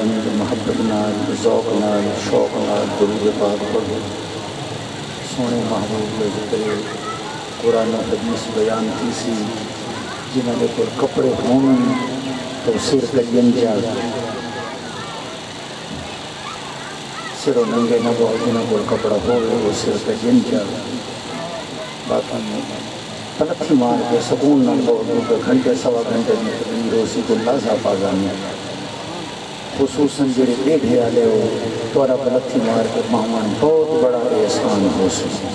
گرامی محبت نال ذوق نال شوق نال درود پاک پڑھو سونے محبوب کے ذکر قرآن و حدیث بیان کی سی جنہوں نے کوئی کپڑے ہونے تو سر کجن جا سر و ننگے نہ بہت جنہوں کو کپڑا ہوئے وہ سر کجن جا باقی پلتھی مار کے سکون نہ بہت گھنٹے سوا گھنٹے میں روسی کو لازا پاگانی خصوصاً جڑے بیٹھے آلے ہو توارا پلتھی مار کے مہمان بہت بڑا احسان ہو سکے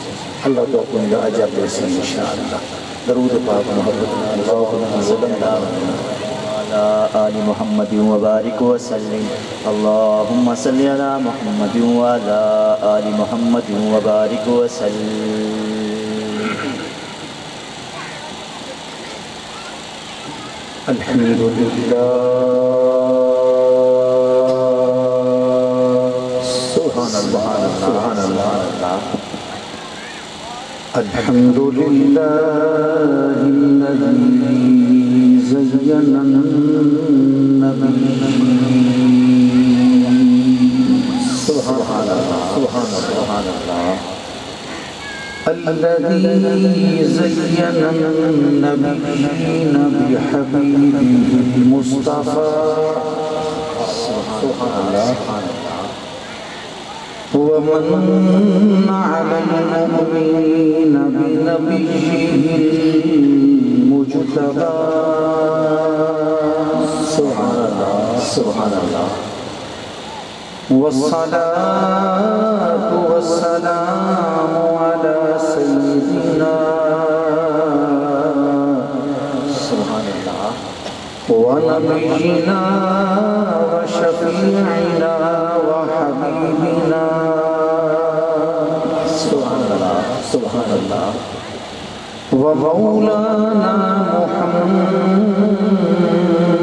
اللہ تو اپنی عجب ایسی انشاءاللہ درود پاک محبت اللہ صلی اللہ علی آل محمد وبارک وسلم اللہم صلی علی محمد وعلی آل محمد وبارک وسلم الحمدللہ سبحان اللہ سبحان اللہ الحمدللہ الذی زین النبی سبحان اللہ سبحان اللہ الذي زين النبيين بحبيبه المصطفى سبحان الله ومن على المؤمنين بنبيه المجتبى سبحان الله سبحان الله والصلاة والسلام على سيدنا سبحان الله ونبينا وشفيعنا وحبيبنا سبحان الله سبحان الله ومولانا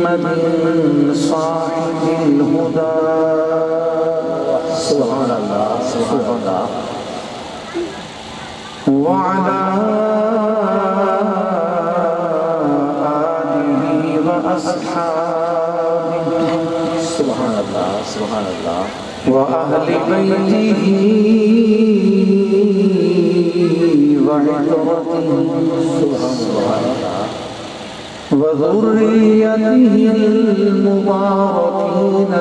محمد صاحب الهدى سبحان الله سبحان الله وعلى آله وأصحابه سبحان الله سبحان الله وأهل بيته وعترته سبحان الله وذريته المباركين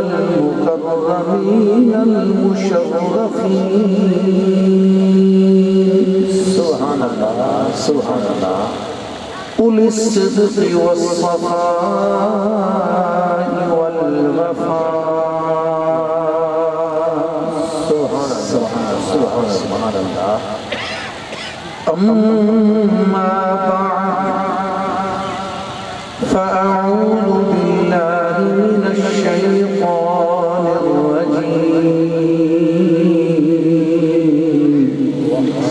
المكرمين المشرفين سبحان الله سبحان الله أولي الصدق والصفاء والوفاء سبحان الله أما بعد فأعوذ بالله من الشيطان الرجيم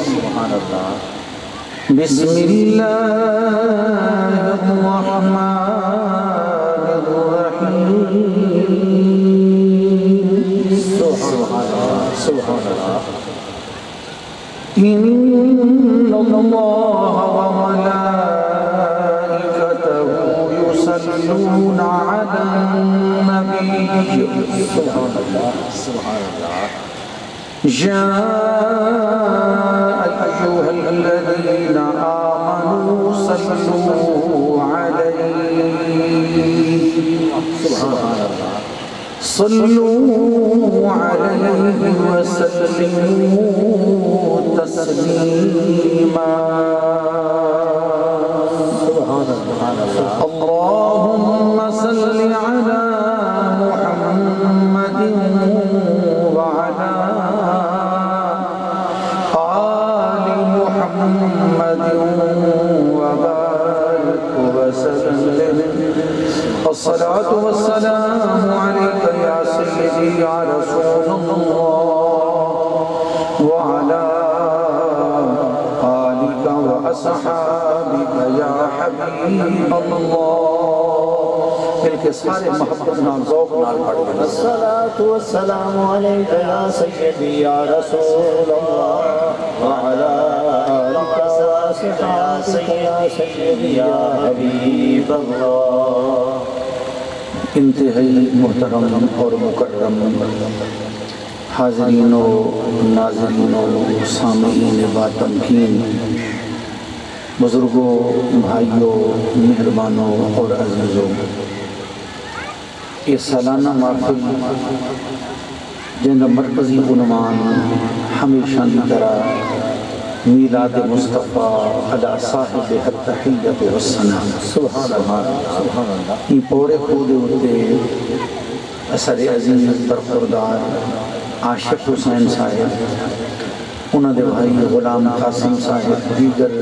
سبحان الله بسم الله الرحمن الرحيم سبحان الله سبحان الله إن الله وملائكته يصلون على النبي سبحان الله سبحان الله يا أيها الذين آمنوا صلوا عليه سبحان الله صلوا عليه وسلموا تسليما سبحان الله اللهم صل على محمد وعلى آل محمد وبارك وسلم الصلاة والسلام عليك يا سيدي يا رسول الله وعلى آلك وأصحابك يا حبيب الله ملک سارے محبت نال ذوق نال پڑھ گئے الصلاة والسلام عليك يا سيدي يا رسول الله وعلى آلك وأصحابك يا سيدي يا حبيب الله انتہائی محترم اور مکرم حاضرین و ناظرین و سامعین باتمکین، بزرگوں، بھائیوں، مہربانوں اور عزیزوں، یہ سالانہ محفل جن کا مرکزی عنوان ہمیشہ کی طرح میلاد مصطفیٰ علی صاحب التحیۃ والثناء، سبحان اللہ، یہ پورے خود ہوتے اثر عزیز برخوردار عاشق حسین صاحب، انہوں نے بھائی غلام قاسم صاحب، دیگر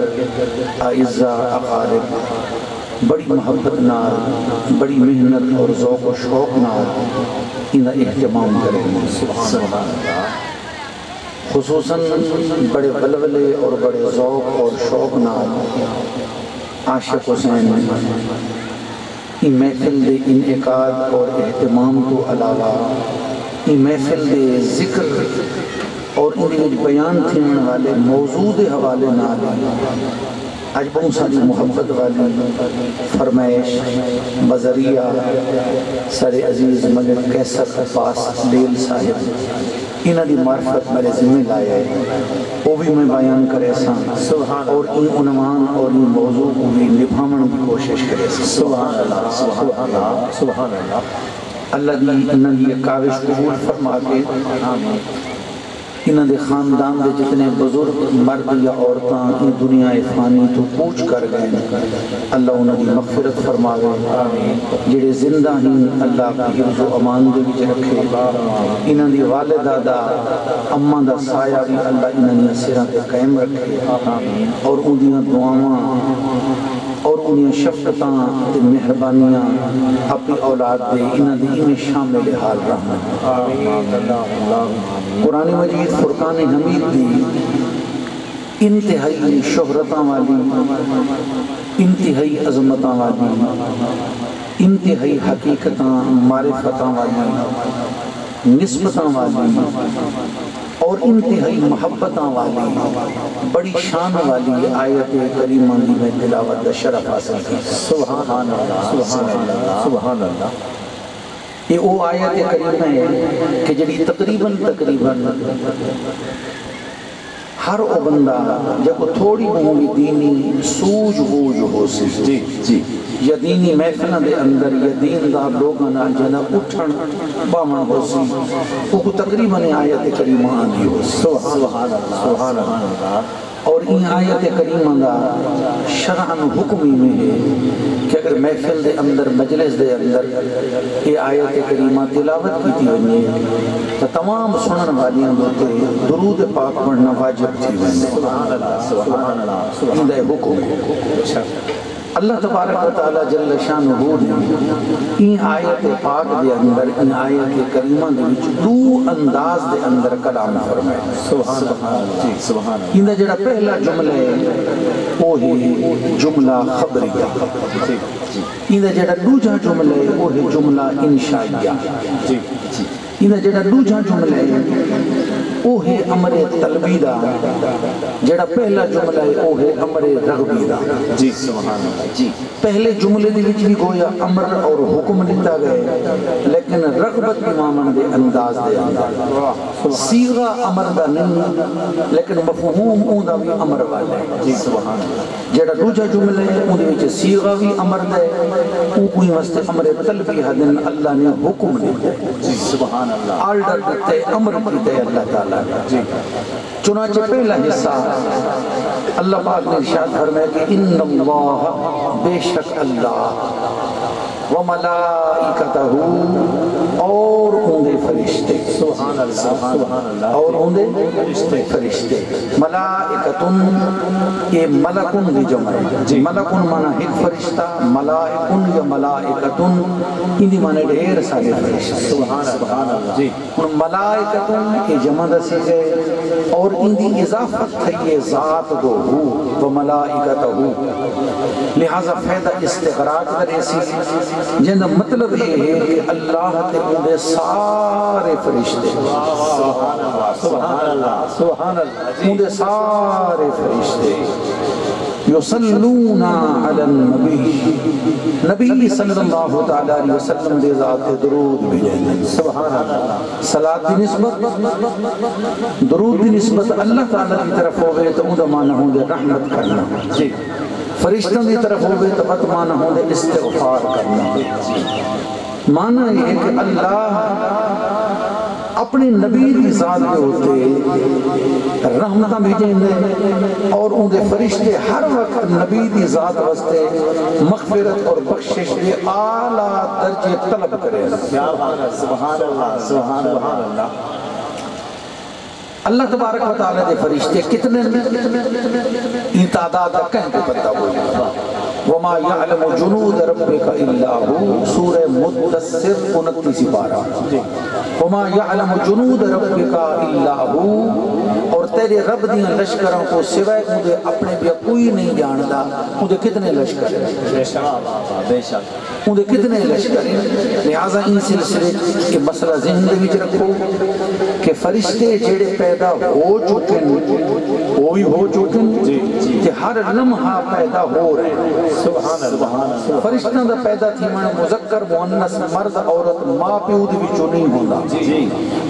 اعزاء اقارب بڑی محبت نال، بڑی محنت اور ذوق و شوق نال انہیں اہتمام کریں گے، سبحان اللہ، خصوصاً بڑے ولولے اور بڑے ذوق اور شوق نال عاشق حسین ان محفل دے انعقاد اور اہتمام تو علاوہ ان محفل دے ذکر اور ان بیان تھین والے موضوع دے حوالے نال آج بہت ساری محبت والی فرمائش بذریعہ سر عزیز ملک قیصر عباس لیل صاحب انہاں دی معرفت میرے ذمہ لائے ہے، وہ بھی میں بیان کرے ساں اور ان عنوان اور ان موضوع کو بھی نبھاون کی کوشش کرے ساں، سبحان اللہ، سبحان اللہ، سبحان اللہ۔ اللہ دی انہاں دی کاوش قبول فرما کے انہاں دے خاندان دے جتنے بزرگ مرد یا عورتاں ان دنیا فانی تو پوچھ کر گئے، اللہ انہاں دی مغفرت فرماوے، جڑے زندہ ہیں اللہ کی حفظ و امان دے وچ رکھے، انہاں دی والدہ دا اماں دا سایہ بھی اللہ انہاں دی سراں تے قائم رکھے، اور ان دیاں دعاواں اور انہیں شفقتاں تے مہربانیاں اپنی اولاد دے انہاں دی انہیں شامل حال رحمت۔ قرآن مجید فرقان حمید دی انتہائی شہرتاں والی، انتہائی عظمتاں والی، انتہائی حقیقتاں معرفتاں والی، نسبتاں والی اور انتہائی محبتاں والی بڑی شان والی آیت کریمہ دی میں تلاوت شرف حاصل کی، سبحان اللہ، سبحان اللہ، سبحان اللہ۔ یہ وہ آیت کریمہ ہے کہ جڑی تقریباً ہر او بندہ جب تھوڑی بہت دینی سوج بوجھ ہو سی یا دینی محفلہ دے اندر یا دین دا لوگاں جنا اٹھن باون ہو سی، وہ تقریباً آیت کریمہ آندھی ہو سی، سبحان اللہ، سبحان اللہ۔ اور ان آیت کریمہ دا شرعاً حکمی میں ہے کہ اگر محفل دے اندر مجلس دے اندر یہ آیت کریمہ تلاوت کی تھی ونی تو تمام سنن والیاں ہوتے درود پاک پڑھنا واجب تھی ونی، سبحان اللہ، سبحان اللہ، سبحان اللہ، حکم ہے۔ اللہ تبارک و تعالی جل شانہ نے ان آیت پاک دے اندر، ان آیت کریمہ دے وچ دو انداز دے اندر کلام فرمایا، سبحان اللہ، سبحان اللہ۔ ان دا جڑا پہلا جملہ ہے وہ ہے جملہ خبریہ، ان دا جڑا دوجا جملہ ہے وہ ہے جملہ انشائیہ، ان دا جڑا دوجا جملہ ہے وہ ہے امر طلبی دا، جڑا پہلا جملہ ہے وہ ہے امر رغبی دا، جی سبحان اللہ، جی۔ پہلے جملے دے وچ بھی گویا امر اور حکم دیتا گئے، لیکن رغبت امامن دے انداز دے اندر، صیغہ امر دا نہیں لیکن مفہوم اون دا بھی امر والا ہے، جی سبحان اللہ۔ جڑا دوجا جملہ ہے اون دے وچ صیغہ بھی امر دا ہے، او کوئی واسطے امر طلبی ہدن اللہ نے حکم دیا، جی سبحان اللہ، آرڈر دیتے امر دیتے اللہ تعالیٰ، جی۔ چنانچہ پہلا حصہ اللہ پاک نے ارشاد فرمایا کہ ان اللہ، بے شک اللہ، وملائکتہ، اور اندے فرشتے، سبحان اللہ، سبحان اللہ، اور اندے فرشتے، ملائکتن، یہ ملکن دی جمع ہے، ملکن معنی ایک فرشتہ، ملائکن یا ملائکتن ان دی معنی ڈھیر سارے فرشتے، سبحان اللہ، جی۔ ملائکتن کی جمع دسی ہے اور ان دی اضافت تھئی ذات دو ہو وملائکتہ، لہذا فائدہ استغراق کرے سی جن مطلب یہ ہے کہ اللہ تے اندے سارے فرشتے، سبحان اللہ، سبحان اللہ، اندے سارے فرشتے یصلون علی النبی، نبی صلی اللہ تعالی علیہ وسلم دے ذات درود بھیجیں۔ سبحان اللہ۔ صلاۃ دی نسبت، درود دی نسبت اللہ تعالی کی طرف ہوئے تو اون دا معنی ہوندے رحمت کرنا، جی فرشتوں کی طرف ہوئے تو بد معنی ہوندے استغفار کرنا۔ معنی یہ ہے کہ اللہ اپنے نبی کی ذات کے ہوتے رحمتہ بھیجیں دے اور ان کے فرشتے ہر وقت نبی کی ذات واسطے مغفرت اور بخشش کے اعلیٰ درجے طلب کریں۔ سبحان اللہ سبحان اللہ۔ اللہ تبارک و تعالیٰ دے فرشتے کتنے ان تعداد کہیں پہ پتہ ہوئی۔ وَمَا يَعْلَمُ جُنُودَ رَبِّكَ إِلَّا هُوَ سورہ مدثر 29 پارہ۔ وَمَا يَعْلَمُ جُنُودَ رَبِّكَ إِلَّا هُوَ، اور تیرے رب دیاں لشکروں کو سوائے مجھے اپنے بھی کوئی نہیں جاندا، مجھے کتنے لشکر ہیں، بے شک مجھے کتنے لشکر ہیں۔ لہٰذا ان سلسلے کے مسئلہ ذہن دے وچ رکھو کہ فرشتے جڑے پیدا ہو چکے وہ بھی ہو چکے کہ ہر لمحہ پیدا ہو رہے ہیں۔ سبحان اللہ۔ فرشتوں دا پیدا تھی من مذکر مؤنث مرد عورت ماں پیو دے وچوں نہیں ہوندا،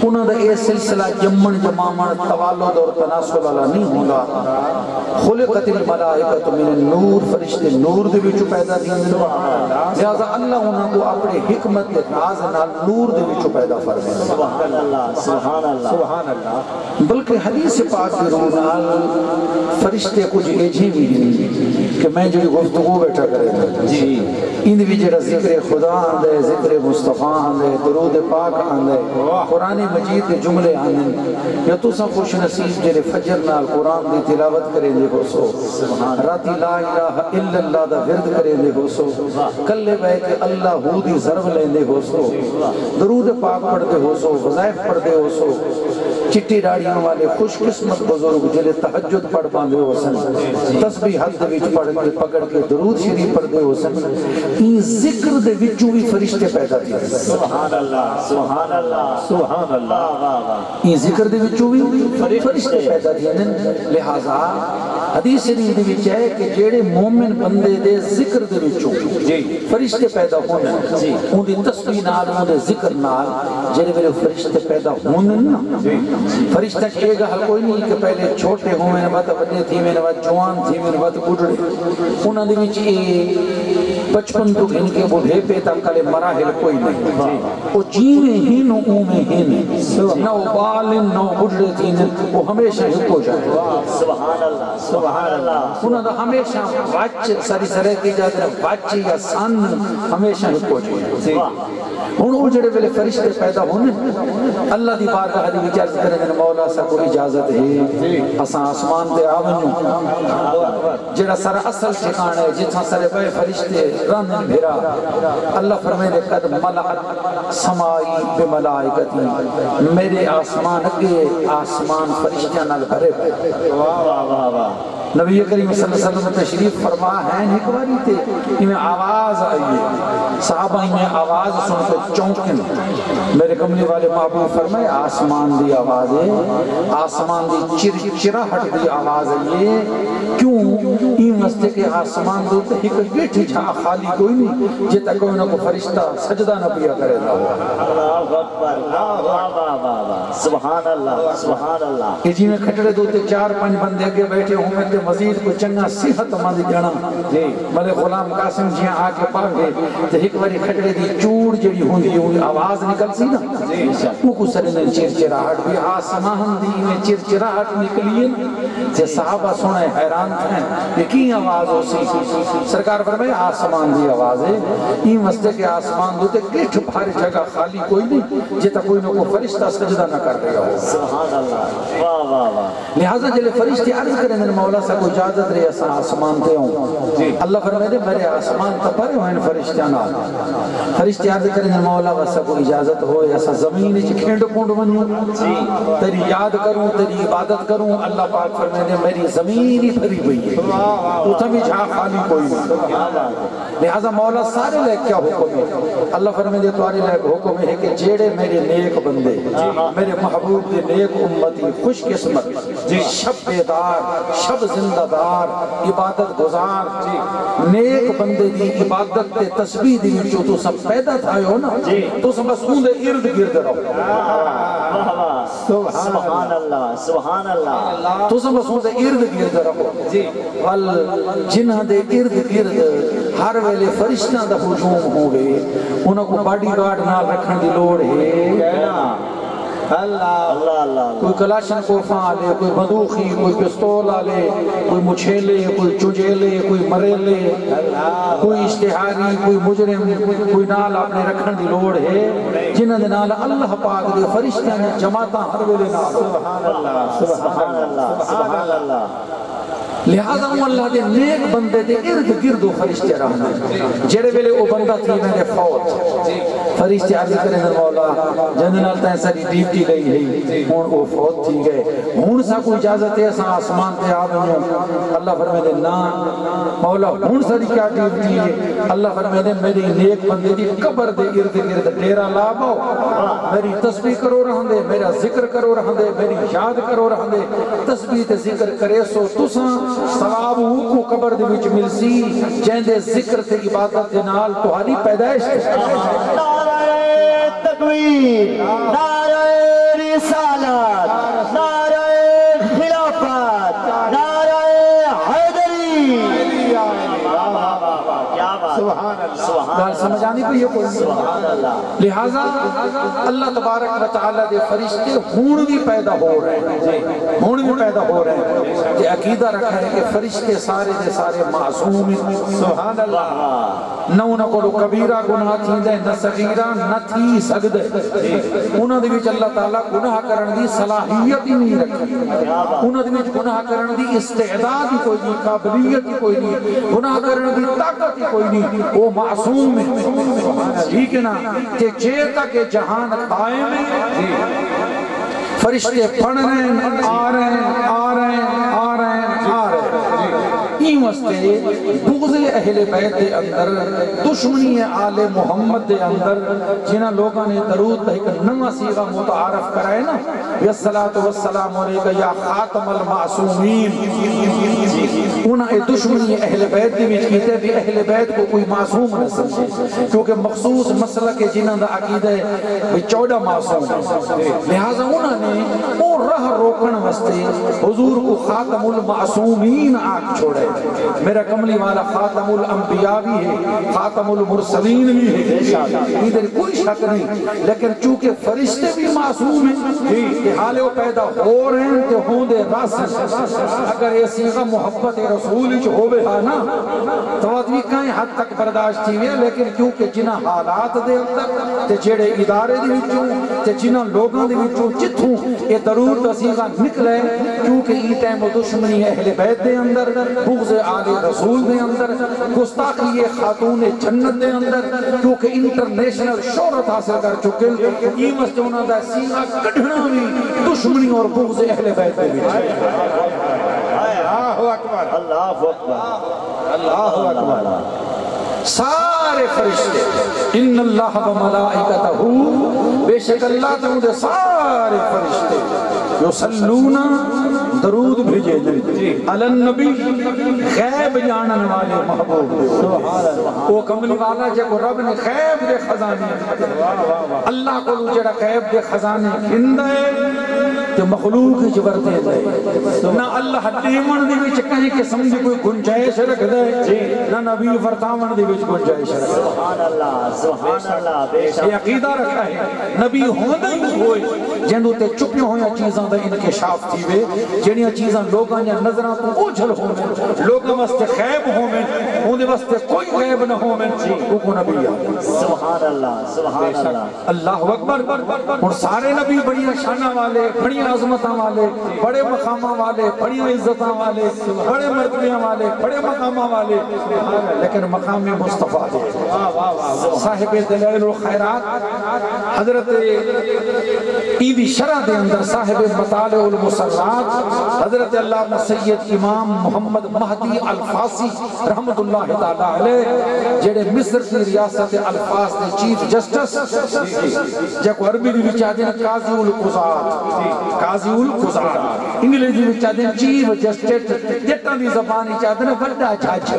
انہاں دا یہ سلسلہ جمن جمامن توالد اور تناسل والا نہیں ہوندا۔ خلقت الملائکۃ من النور، فرشتے نور دے وچوں پیدا تھی، لہذا اللہ انہاں کو اپنے حکمت دے راز نال نور دے وچوں پیدا فرمایا۔ سبحان اللہ سبحان اللہ سبحان اللہ۔ بلکہ حدیث پاک کی روح نال فرشتے کچھ ایجھی بھی نہیں کہ میں جو گفتگو بیٹھا کرے تھا جی ان بھی جڑا ذکر خدا آندے، ذکر مصطفیٰ آندے، درود پاک آندے، قرآن مجید کے جملے آندے، یا تو سا خوش نصیب جڑے فجر نال قرآن دی تلاوت کریں دے ہو سو، راتی لا الہ الا اللہ دا ورد کریں دے ہو سو، کلے بیت اللہ ہو دی ضرب لیں دے ہو سو، درود پاک پڑھ دے ہو سو، وظائف پڑھ دے ہو سو، چٹی ڈاڑیوں والے خوش قسمت بزرگ جلے تہجد پڑھ باندے ہو سن، تسبیح حد وچ پڑھ کے پکڑ کے درود شریف پڑھ دے ہو سن، این ذکر دے وچوں بھی فرشتے پیدا تھے۔ سبحان اللہ سبحان اللہ سبحان اللہ۔ این ذکر دے وچوں بھی فرشتے پیدا تھے، لہذا حدیث شریف دے وچ ہے کہ جیڑے مومن بندے دے ذکر دے وچوں فرشتے پیدا ہونے، ان دی تسبیح نال ان دے ذکر نال جڑے میرے فرشتے پیدا ہونے نا، فرشتہ کہے گا حل کوئی نہیں کہ پہلے چھوٹے ہوئے بات بڑے تھی میں بات جوان تھی میں بات بڑھڑے، انہاں دے وچ بچپن تو گھن کے بڑھے پہ تک کلے مراحل کوئی نہیں، وہ جیویں ہی نو اومیں ہی نہیں، نہ وہ بالن نہ بڑھڑے تھی وہ ہمیشہ ہی کو جائے۔ سبحان اللہ سبحان اللہ۔ انہاں دا ہمیشہ بچ ساری سرے کی جاتے ہیں بچ یا سن ہمیشہ ہی کو جائے۔ وہ جڑے ویلے فرشتے پیدا ہونے اللہ دی بارگاہ دی وچ عرض کرے مولا سا کو اجازت ہے اساں آسمان تے آون جڑا سر اصل ٹھکانہ ہے جتھاں سارے بے فرشتے رہندے بھیرا، اللہ فرمائے قد ملأت سمائی بملائکتی، میرے آسمان اگے آسمان فرشتیاں نال بھرے پئے۔ واہ واہ واہ واہ۔ نبی کریم صلی اللہ علیہ وسلم تشریف فرما ہے ایک باری تے میں آواز آئی، صحابہ میں آواز سن کے چونکن، میرے کملی والے محبوب فرمائے آسمان دی آواز ہے، آسمان دی چرچراہٹ دی آواز ہے، یہ کیوں این واسطے کہ آسمان دو تے ایک گیٹھی جھا خالی کوئی نہیں جے تک کوئی نہ کو فرشتہ سجدہ نہ پیا کرے نہ ہو۔ اللہ اکبر واہ واہ واہ واہ سبحان اللہ سبحان اللہ۔ کہ جی میں کھٹڑے دو تے 4-5 بندے اگے بیٹھے ہوں میں تے مزید کوئی چنگا صحت مند جانا بلے غلام قاسم جی آ کے پا گئے تے ایک باری کھٹڑے دی چوڑ جڑی ہوندی ہوئی آواز نکل سی نا وہ کو سر نے چرچراہٹ بھی آسمان دی میں چرچراہٹ نکلی تے صحابہ سنے حیران تھے یہ کی آواز ہو سی؟ سرکار فرمائے آسمان دی آواز ہے، این واسطے کہ آسمان دو تے گٹھ بھر جگہ خالی کوئی نہیں جے تک کوئی نہ کو فرشتہ سجدہ نہ کر رہا ہو۔ سبحان اللہ واہ واہ واہ۔ لہذا جلے فرشتے عرض کریں دن مولا سا کو اجازت رہے اسا آسمان تے ہوں، اللہ فرمائے دے میرے آسمان تا پرے ہوئے فرشتیاں نال، فرشتے عرض کریں دن مولا سا کو اجازت ہوئے اسا زمین چ کھینڈ پونڈ بنوں تیری یاد کروں تیری عبادت کروں، اللہ پاک فرمائے دے میری زمین ہی بھری ہوئی ہے اتھا بھی جہاں خالی کوئی نہیں۔ لہذا مولا سارے لے کیا حکم ہے؟ اللہ فرمائے دے تمہارے لے حکم ہے کہ جیڑے میرے نیک بندے میرے محبوب دے نیک امتی خوش قسمت شب بیدار شب زندہ دار عبادت گزار نیک بندے دی عبادت تے تسبیح دی وچوں تو سب پیدا تھائے ہو نا تو سب بس اون دے ارد گرد رہو سبحان اللہ سبحان اللہ تو سب بس اون دے ارد گرد رہو وال جنہ دے ارد گرد ہر ویلے فرشتاں دا ہجوم ہوئے انہاں کو باڈی گارڈ نال رکھن دی لوڑ ہے اللہ کوئی کلاشن کوفاں آلے کوئی بندوقی کوئی پستول آلے کوئی مچھیلے کوئی چجیلے کوئی مریلے کوئی اشتہاری کوئی مجرم کوئی نال اپنے رکھن دی لوڑ ہے جنہاں دے نال اللہ پاک دے فرشتیاں نے جماعتاں ہر ویلے نال سبحان اللہ سبحان اللہ سبحان اللہ لہذا وہ اللہ دے نیک بندے دے ارد گرد و فرشتے رہنے جڑے ویلے او بندہ تھی میں نے فوت فرشتے عرض کریں در مولا جنرل تین ساری ڈیوٹی گئی ہے ہون او فوت تھی گئے ہون سا کوئی اجازت ہے سا آسمان تے آدھوں اللہ فرمائے دے نا مولا ہون ساری کیا ڈیوٹی ہے اللہ فرمائے دے میری نیک بندے دی قبر دے ارد گرد ڈیرا لابو میری تسبیح کرو رہن دے میرا ذکر کرو رہن دے میری یاد کرو رہن دے تسبیح تے ذکر کرے سو تساں ثواب کو قبر دے وچ ملسی جیندے ذکر تے عبادت دے نال تہاڈی پیدائش نعرہ تکبیر نعرہ رسالت نعرہ خلافت نعرہ حیدری سبحان اللہ سمجھ آنی پہ یہ کوئی لہذا اللہ تبارک و تعالیٰ دے فرشتے ہون بھی پیدا ہو رہے ہیں یہ عقیدہ رکھا ہے کہ فرشتے سارے دے سارے معصوم ہیں سبحان اللہ نہ انہوں کو کبیرہ گناہ تھی دے نہ صغیرہ نہ تھی سگدے انہوں دے وچ اللہ تعالیٰ گناہ کرن دی صلاحیت ہی نہیں رکھی انہوں دے وچ گناہ کرن دی استعداد ہی کوئی نہیں قابلیت ہی کوئی نہیں گناہ کرن دی طاقت ہی کوئی نہیں وہ معصوم ہے ٹھیک ہے نا کہ جے تک جہان قائم ہے فرشتے پڑھ رہے ہیں آ رہے ہیں آ رہے ہیں آ رہے ہیں آ رہے ہیں این واسطے بغض اہل بیت دے اندر دشمنی آل محمد دے اندر جنہ لوگاں نے درود ایک نواں صیغہ متعارف کرائے نا الصلاۃ والسلام علیکہ یا خاتم المعصومین انہاں دشمنی اہل بیت دے وچ کیتے بھی اہل بیت کو کوئی معصوم نہ سمجھے کیونکہ مخصوص مسلک جنہ دا عقیدہ ہے 14 معصوم لہذا انہوں نے وہ راہ روکن واسطے حضور کو خاتم المعصومین آنکھ چھوڑے میرا کملی والا خاتم الانبیاء بھی ہے خاتم المرسلین بھی ہے ادھر کوئی شک نہیں لیکن چونکہ فرشتے بھی معصوم ہیں کہ حالے وہ پیدا ہو رہے ہیں تو ہوں دے راسن اگر یہ صیغہ محبت رسول جو ہوئے ہاں نا تو ادوی کہیں حد تک برداشت تھی ہے لیکن کیونکہ جنہ حالات دے اندر تے جڑے ادارے دے وچوں تے جنہ لوگاں دے وچوں جتھوں یہ ضرور صیغہ نکلے کیونکہ یہ ٹائم و دشمنی اہل بیت دے اندر بغض آل رسول دے اندر گستاخی خاتون جنت دے اندر کیونکہ انٹرنیشنل شہرت حاصل کر چکے یہ مسجونہ دا صیغہ کڑھنا بھی دشمنی اور بغض اہل بیت دے وچ اللہ اکبر اللہ اکبر اللہ اکبر سارے فرشتے ان اللہ و ملائکتہ بے شک اللہ تعالیٰ سارے فرشتے یصلون درود بھیجے علی النبی غیب جانن والے محبوب وہ کملی والا جب رب نے غیب دے خزانے اللہ کو جڑا غیب دے خزانے کھندے تو مخلوق ہی جبرتے دے نہ اللہ دیمن دی وچ کہیں کہ سمجھ کوئی گنجائش رکھ دے نہ نبی ورتاون دی وچ گنجائش رکھ دے سبحان اللہ بے شک یہ عقیدہ رکھا ہے نبی ہوندے ہی ہوئے جندو تے چھپی ہویا چیزاں دا انکشاف تھی وے جڑیاں چیزاں لوگاں یا نظراں تو اوجھل ہوویں لوگاں واسطے غیب ہوویں اوندے واسطے کوئی غیب نہ ہوویں وہ کو نبی ہے سبحان اللہ اللہ اکبر اور سارے نبی بڑی شاناں والے بڑی عظمتاں والے بڑے مقاماں والے بڑی عزتاں والے بڑے مرتبیاں والے بڑے مقاماں والے لیکن مقام مصطفیٰ صاحب دلائل الخیرات حضرت ایدی شرح دے اندر صاحب مطالع المسرات حضرت علامہ سید امام محمد مہدی الفاسی رحمت اللہ تعالیٰ علیہ جڑے مصر کی ریاست الفاس دے چیف جسٹس جے کو عربی بھی چاہتے ہیں قاضی القضات انگلیزی میں چاہتے ہیں چیف جسٹس جتنا دی زبانی چاہتے ہیں وڈا جج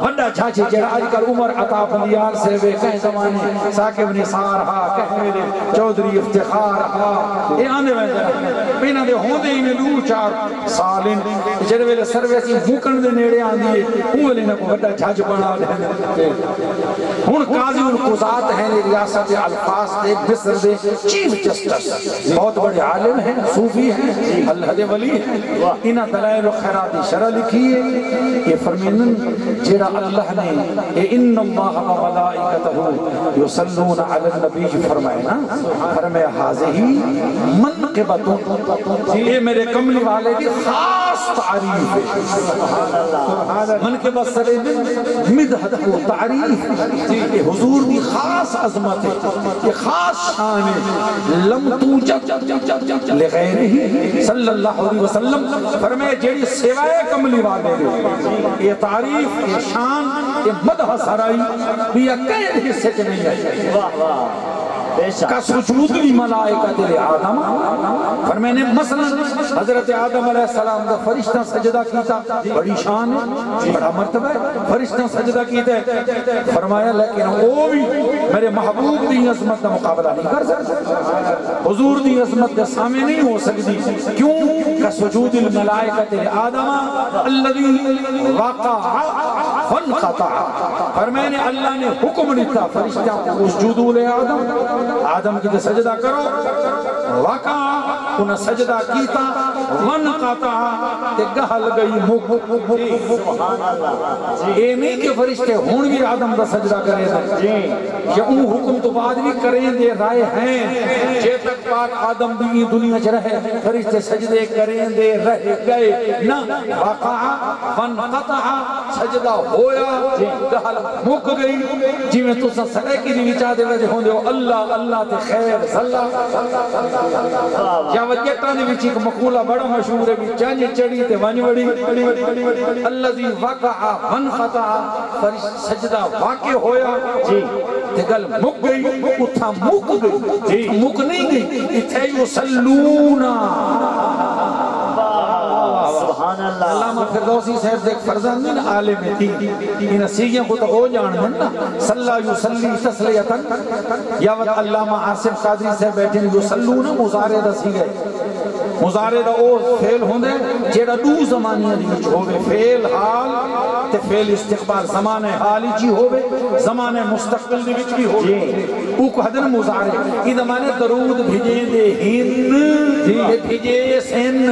وڈا جج جڑا آج کل عمر عطا بندیال سے وے کہیں زمانے ثاقب نثار ہا کہیں میرے چودھری افتخار ہا اے آنے ویندے پینا دے ہوندے ہی میں دو چار سالن جڑے ویلے سرویسی موکن دے نیڑے آندی ہے وہ لینا کو وڈا جج بنا دے ہن قاضی القضات ہیں ریاست الفاظ دے مصر دے چیف جسٹس بہت بڑے عالم ہیں صوفی ہیں اللہ دے ولی ہیں انہاں دلائل و خیرات شرع لکھی ہے یہ فرمینن جڑا اللہ نے ان اللہ و ملائکتہ یصلون علی النبی فرمائے نا فرمائے حاضی منقبت یہ میرے کملی والے کی خاص تعریف ہے منقبت سرے مدحت کو تعریف یہ حضور کی خاص عظمت ہے یہ خاص شان ہے لم توجد لغیرہ صلی اللہ علیہ وسلم فرمائے جیڑی سوائے کملی والے یہ تعریف یہ شان یہ مدح سرائی بھی اکیل حصے کے نہیں ہے کا سجود لی ملائکت لی آدم فرمائے مثلا حضرت آدم علیہ السلام کا فرشتہ سجدہ کیتا بڑی شان ہے بڑا مرتبہ ہے فرشتہ سجدہ کیتا ہے فرمایا لیکن وہ بھی میرے محبوب دی عظمت کا مقابلہ نہیں کر سکتا حضور دی عظمت کے سامنے نہیں ہو سکتی کیوں کا سجود الملائکت لی آدم الذی واقع فانقطع فرمائے اللہ نے حکم دیتا فرشتہ کو اسجدوا لے آدم کی سجدہ کرو واقع انہیں سجدہ کیتا ونقطع تے گہل گئی مک اے نہیں کہ فرشتے ہون بھی آدم دا سجدہ کرے دے یا ان حکم تو بعد بھی کریں دے رائے ہیں جے تک پاک آدم بھی دنیا چ رہے فرشتے سجدے کریں دے رہ گئے نہ واقع ونقطع سجدہ ہویا گہل مک گئی جی میں تو سڑے کی بھی چاہ دے وجہ ہوں دے اللہ اللہ تے خیر صلی یا وجہتاں دے وچ ایک مقولہ بڑا مشہور ہے چانج چڑی تے ونج وڑی الذی وقع وانقطع سجدہ واقع ہویا تے گل مک گئی اتھا مک گئی مک نہیں گئی ایتھے یصلون سبحان اللہ علامہ فردوسی صاحب ایک فرزند عالم تھی ان سیگیاں کو تو ہو جان نا صلی یصلی تسلیتا یا وقت علامہ عاصم قادری صاحب بیٹھے یصلون مضارع دا سیگے مضارع دا او فعل ہوندے جیڑا دو زمانیاں دی وچ ہوے فعل حال تے فعل استقبال زمانے حالی جی ہوے زمانے مستقبل دی وچ بھی ہوے او کو حدن مضارع ای زمانے درود بھیجے دے ہن تے بھیجے سن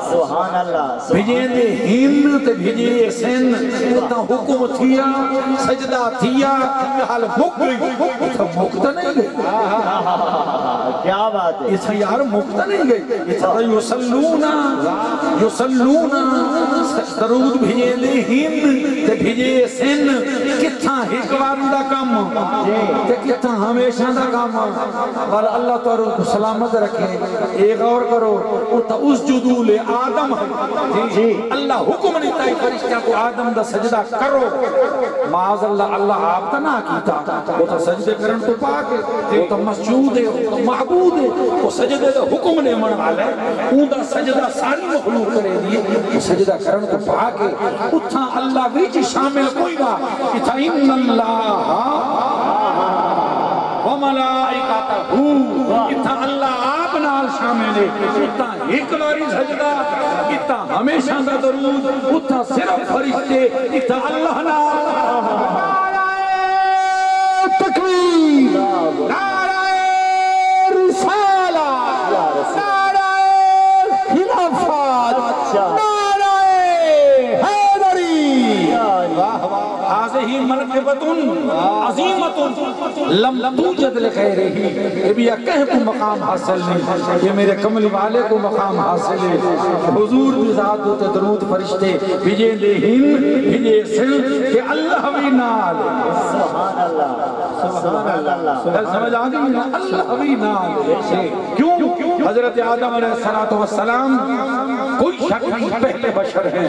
سبحان اللہ بھیجے دے ہن تے بھیجے سن تا حکم تھیا سجدہ تھیا حال مک گئی مکتا نہیں گئی کیا بات ہے اس یار مکتا نہیں گئی یصلون درود بھیجے دے ہن تے بھیجے سن کتھاں ایک بار دا کام تے کتھاں ہمیشہ دا کام اور اللہ تعالی کو سلامت رکھے ایک اور کرو اسجدوا لے آدم اللہ حکم دیتا ہے فرشتہ کو آدم دا سجدہ کرو معاذ اللہ اللہ آپ تا نہ کیتا وہ تا سجدے کرن تو پاک ہے وہ تا مسجود ہے وہ تا معبود ہے وہ سجدے دا حکم نے من والا ہے اون دا سجدہ ساری مخلوق کرے دیئے وہ سجدہ کرن تو پاک ہے اتھا اللہ بھی شامل کوئی نہ اتھا ان اللہ وملائکتہ اتھا اللہ آپ نال شامل ہے اتھا ایک باری سجدہ اتھا ہمیشہ دا درود اتھا صرف فرشتے اتھا اللہ نال تکبیر نعرہ رسالہ نعرہ خلافت نعرہ حیدری هذه منقبة عظیمة لم توجد لغیرہ یہ بھی کہیں کو مقام حاصل نہیں یہ میرے کملی والے کو مقام حاصل ہے حضور بھی ذات ہوتے درود فرشتے بھیجے دے ہن بھیجے سن کہ اللہ بھی نال سبحان اللہ سمجھ آگئی نا اللہ بھی نال کیوں حضرت آدم علیہ السلام کوئی شک نہیں پہلے بشر ہیں،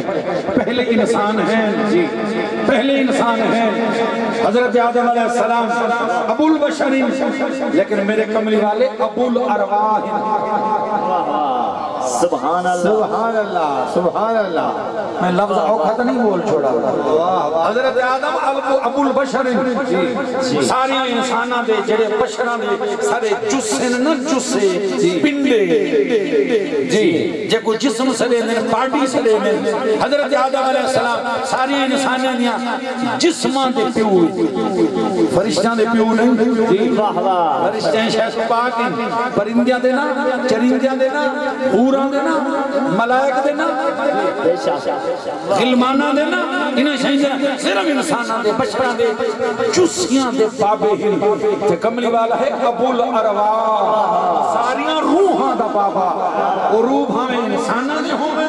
پہلے انسان ہیں، پہلے انسان ہیں حضرت آدم علیہ السلام ابو البشر، لیکن میرے کملی والے ابو الارواح۔ سبحان اللہ سبحان اللہ سبحان اللہ، میں لفظ اوقات نہیں بول چھوڑا۔ حضرت آدم ابو البشر، ساری انساناں دے جڑے بشراں دے سارے جسے نہ جسے پنڈے جے کو جسم سلے نے پارٹی سلے نے، حضرت آدم علیہ السلام ساری انساناں دیاں جسماں دے پیو، فرشتاں دے پیو نہیں، فرشتے شیخ پاک ہیں، پرندیاں دے نا، چرندیاں دے نا، حوراں دے نا، ملائک دے نا، غلمانہ دے نا، انہیں شہیدہ صرف انسانہ دے بشرہ دے جسیاں دے بابے ہی تے کملی والا ہے ابو الارواح، ساریاں روحاں دا بابا، اور روح ہمیں انسانہ دے ہوئے،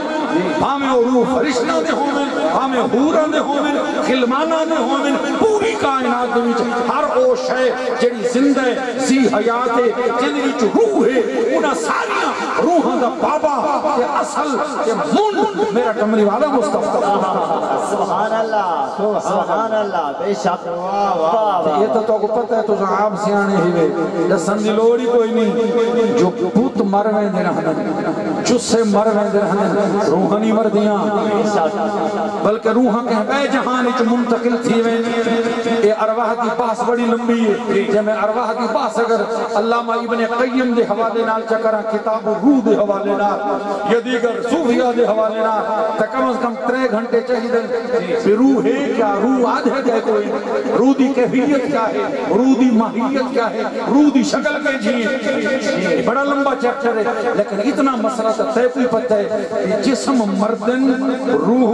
ہمیں روح فرشتہ دے ہوئے، ہمیں حوراں دے ہوئے، غلمانہ دے ہوئے، پوری کائنات دے وچ ہر او شے جڑی زندہ ہے، سی حیات ہے، جن وچ روح ہے، انہاں ساریاں روحاں دا بابا تے اصل تے من میرا کملی والا مصطفیٰ۔ سبحان اللہ سبحان اللہ، بے شک یہ تو کو پتہ ہے تو عام سیانے ہی وے دسن دی لوڑ ہی کوئی نہیں، جو بت مرویں دے رہن جسے مرویں دے رہن روحانی مردیاں، بلکہ روحاں کہ بے جہان وچ منتقل تھی وے۔ اے ارواح کی بحث بڑی لمبی ہے، جے میں ارواح کی بحث اگر علامہ ابن قیم دے حوالے نال چکراں کتاب روح دے حوالے نال یا دیگر صوفیہ دے حوالے نال تے کم از کم 3 گھنٹے چاہیے۔ پھر روح ہے کیا، روح آدھے جائے کوئی، روح دی کیفیت کیا ہے، روح دی ماہیت کیا ہے، روح دی شکل کے جی بڑا لمبا چیپٹر ہے، لیکن اتنا مسئلہ تے کوئی پتہ ہے کہ جسم مردن روح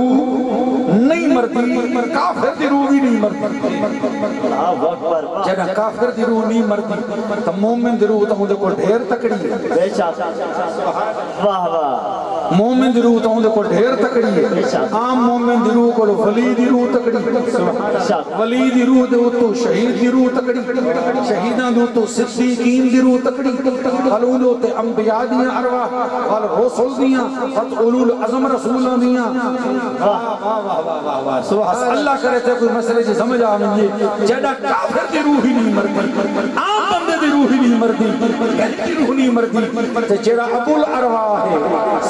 نہیں مردی، کافر دی روح بھی نہیں مردی، جنہ کافر دی روح نہیں مردی تو مومن دی روح تو ہوں دے کو ڈھیر تکڑی ہے، بے شک واہ واہ، مومن دی روح تو ہوں دے کو ڈھیر تکڑی ہے، عام مومن دی روح کو ولی دی روح تکڑی، ولی دی روح دے تو شہید دی روح تکڑی، شہیدان دے تو صدیقین دی روح تکڑی، خلون دے انبیاء دیاں ارواح والرسول دیاں اولو العظم رسولان دیاں۔ اللہ کرے تے کوئی مسئلے جی سمجھ آمیں جیڑا کافر دی روح ہی نہیں مردی، عام بندے دی روح ہی نہیں مردی، گھنٹی روح نہیں مردی، جیڑا ابو الارواح ہے،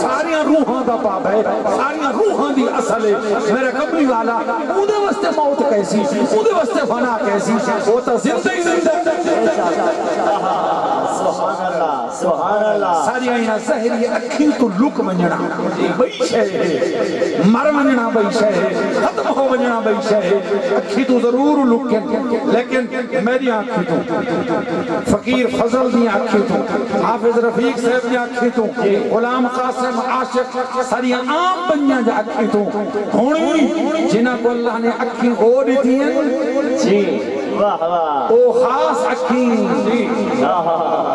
ساریاں روحاں دا پاپ ہے، ساریاں روحاں دی اصل ہے، میرے قبلی والا اودے واسطے موت کیسی، اودے واسطے فنا کیسی، وہ تا زندہ ہی زندہ۔ سبحان اللہ سبحان اللہ، ساری آئینہ زہری اکھیں تو لک ونجنا بئی شے ہے، مر ونجنا بئی شے ہے، ختم ہو ونجنا بئی شے ہے، اکھی تو ضرور لکن لیکن میری آنکھی تو فقیر فضل دی آنکھی تو حافظ رفیق صاحب دی آنکھی تو غلام قاسم عاشق ساری عام بنیاں جا آنکھی تو ہونی جنہ کو اللہ نے اکھی ہو دیتی ہیں جی واہ واہ، او خاص اکھی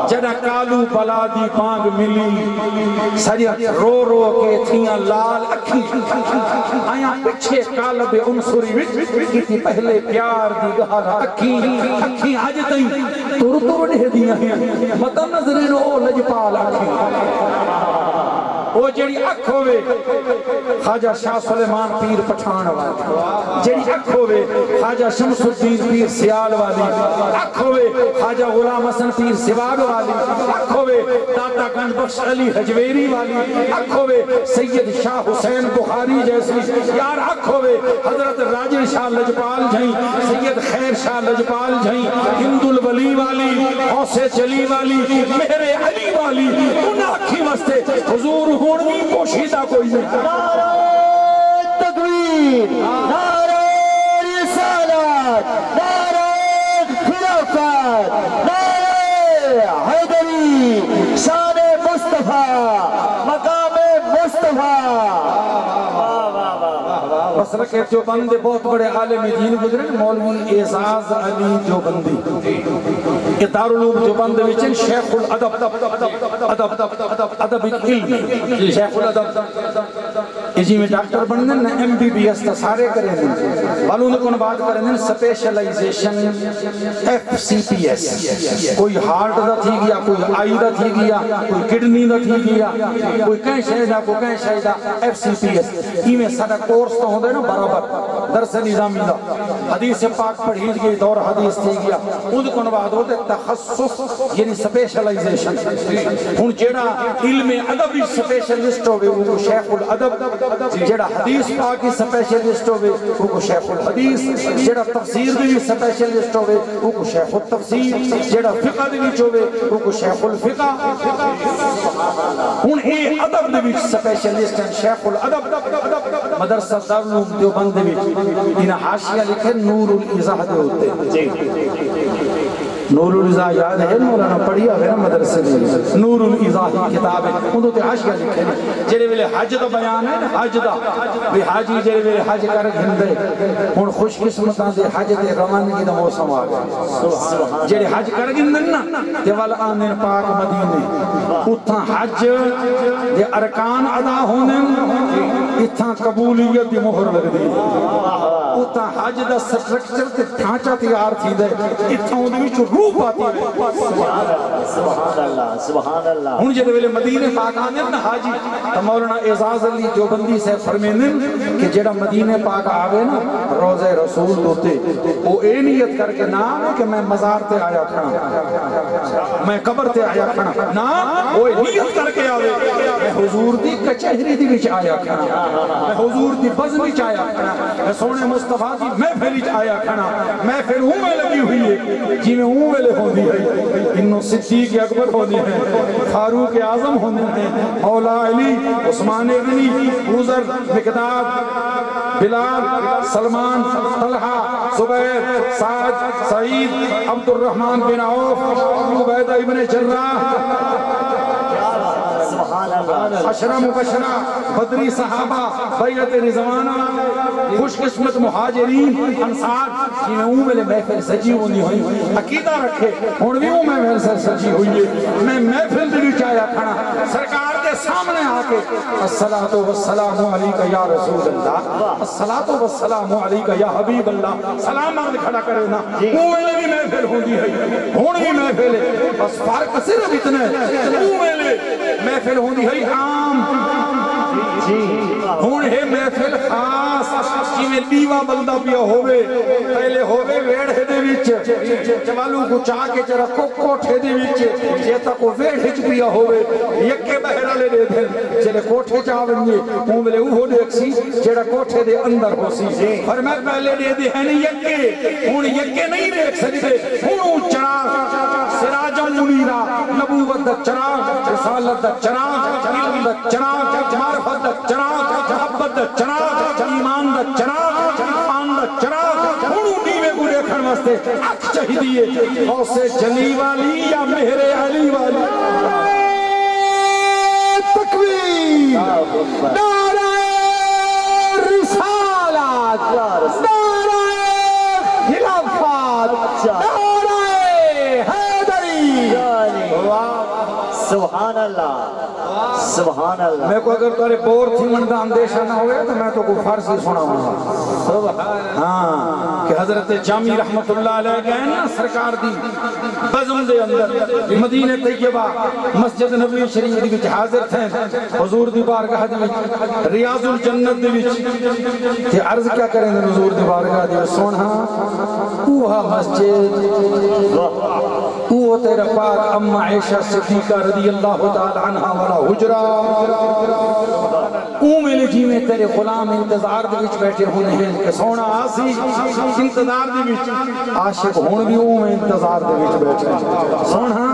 جنہ کالو بلا دی پانگ ملی ساری رو رو کے تھیاں لال اکھی آیاں پچھے کالب انصری وچ کیتی پہلے پیار دی گہالا اکھی آج تائیں تور ڈھے دیاں ہیں مطا نظرین او لجپال اکھی وہ جڑی اکھ ہوئے خواجہ شاہ سلیمان پیر پٹھان والی، جڑی اکھ ہوئے خواجہ شمس الدین پیر سیال والی، اکھ ہوئے خواجہ غلام حسن پیر سواب والی، اکھ ہوئے داتا گنج بخش علی حجویری والی، اکھ ہوئے سید شاہ حسین بخاری جیسی، یار اکھ ہوئے حضرت راجن شاہ لجپال جھائیں، سید خیر شاہ لجپال جھائیں، ہند الولی والی، غوث جلی والی، مہر علی والی، ان اکھی وستے حضور ہونی پوشیدہ کوئی نہیں۔ نعرہ تکبیر، نعرہ رسالت، نعرہ خلافت، نعرہ حیدری، شان مصطفیٰ، مقام مصطفیٰ۔ مسلک جو بندے بہت بڑے عالم دین گزرے مولوی اعزاز علی جو بندی دارالعلوم جو بندے وچن شیخ الادب ادب ایک علم ہے شیخ الادب جی میں ڈاکٹر بننے نا MBBS تا سارے کریں دیں والوں نے کون بات کریں دیں سپیشلائزیشن FCPS کوئی ہارٹ دا تھی گیا کوئی آئی دا تھی گیا کوئی کڈنی دا تھی گیا کوئی کہیں شہدہ کوئی کہیں شہدہ FCPS ہی میں سارا کورس تو ہوں دے نا برابر درس نظامی دا حدیث پاک پڑھیج گئی دور حدیث تھی گیا ان کون بات ہوتے تخصص یعنی سپیشلائزیشن ان جیڑا علم ادب سپیشلسٹ ہوئے وہ شیخ الادب جیڑا حدیث پاکی سپیشلسٹ ہوئے وہ شیخ الحدیث جیڑا تفسیر بھی سپیشلسٹ ہوئے وہ شیخ التفسیر جیڑا فقہ بھی ہوئے وہ شیخ الفقہ ان اے ادب بھی سپیشلسٹ ہیں شیخ الادب مدرسہ دارالعلوم دیوبند بھی انہا حاشیہ لکھے نور الازاہ دے ہوتے نور الازاہ یاد ہے مولانا پڑھیا ہے مدرسے میں نور الازاہ کتاب ہے ان تو حاشیہ لکھے جڑے ویلے حج دا بیان ہے حج دا بھی حاجی جڑے ویلے حج کر گھندے ہن خوش قسمتاں دے حج دے روانگی دا موسم آ گیا جڑے حج کر گھندن نا تے ول آمن پاک مدینے اتھاں حج دے ارکان ادا ہونے اتھاں قبولیت دی مہر لگ دی اتھاں حج دا سٹرکچر تے ڈھانچہ تیار تھی دے اتھاں اودے وچ روح پاتی ہے سبحان اللہ سبحان اللہ ہن جے ویلے مدینے پاک آنے نا حاجی تے مولانا اعزاز علی دیوبندی سے فرمیندن کہ جڑا مدینے پاک آوے نا روضہ رسول دوتے او اے نیت کر کے نہ کہ میں مزار تے آیا کھڑا میں قبر تے آیا کھڑا نہ او نیت کر کے آوے میں حضور دی کچہری دی وچ آیا کھڑا میں حضور دی بزم وچ آیا کھڑا میں سونے مصطفیٰ دی محفل وچ آیا کھڑا محفل ہوں میں لگی ہوئی ہے جی میں ہوں ویلے ہوندی ہے انہوں صدیق اکبر ہوندی ہے فاروق اعظم ہوندی ہے مولا علی عثمان غنی عزر مقداد بلال سلمان طلحہ زبیر سعد سعید عبد الرحمن بن عوف عبیدہ ابن جراح عشرہ مبشرہ بدری صحابہ بیعت رضوانہ خوش قسمت مہاجرین انصار جنہیں اون میں محفل سجی ہوئی ہوئی عقیدہ رکھے ہون بھی اون محفل سجی ہوئی ہے میں محفل دلی چاہیا کھڑا سرکار کے سامنے آکے الصلاة والسلام علیکہ یا رسول اللہ الصلاة والسلام علیکہ یا حبیب اللہ سلام مرد کھڑا کرے نا اون میں بھی محفل ہوئی ہے ہون بھی محفل ہے بس فرق صرف اتنے اون میں محفل ہوندی ہے عام ہون ہے محفل خاص جی میں لیوہ بندہ پیا ہوئے پہلے ہوئے ویڑھے دے وچ جوالوں کو چاہ کے جرہ کوٹھے دے وچ جیتا کو ویڑھے چ پیا ہوئے یکے بہرہ لے دے دے جلے کوٹھے چاہ ونجے ہون ملے اوہو دیکھ سی جیڑا کوٹھے دے اندر ہو سی اور میں پہلے دے دے ہیں یکے ہون یکے نہیں دیکھ سکتے ہون چراغ سراجہ منیرہ نبوت دا چراغ رسالت دا چراغ علم دا چراغ معرفت دا چراغ محبت دا چراغ ایمان دا چراغ ایمان دا چراغ ہونو نیوے کو دیکھن واسطے اکھ چاہیے غوث جلی والی یا مہر علی والی تکبیر نعرہ رسالت نعرہ خلافت نعرہ حیدری سبحان اللہ سبحان اللہ میں کو اگر تارے بور تھی مندہ اندیشہ نہ ہوئے تو میں تو کو فارسی سنا ہوں ہاں کہ حضرت جامی رحمت اللہ علیہ گئے نا سرکار دی بزم دے اندر مدینہ طیبہ مسجد نبی شریف دی وچ حاضر تھے حضور دی بارگاہ دی وچ ریاض الجنت دی وچ تے عرض کیا کریں گے حضور دی بارگاہ دی وچ سونا اوہا مسجد اوہ تیرا پاک اما عائشہ صدیقہ رضی اللہ تعالی عنہ والا حجرہ میں جی میں تیرے غلام انتظار دے وچ بیٹھے ہونے ہیں کہ سونا آسی انتظار دے وچ عاشق ہون بھی میں انتظار دے وچ بیٹھے سونا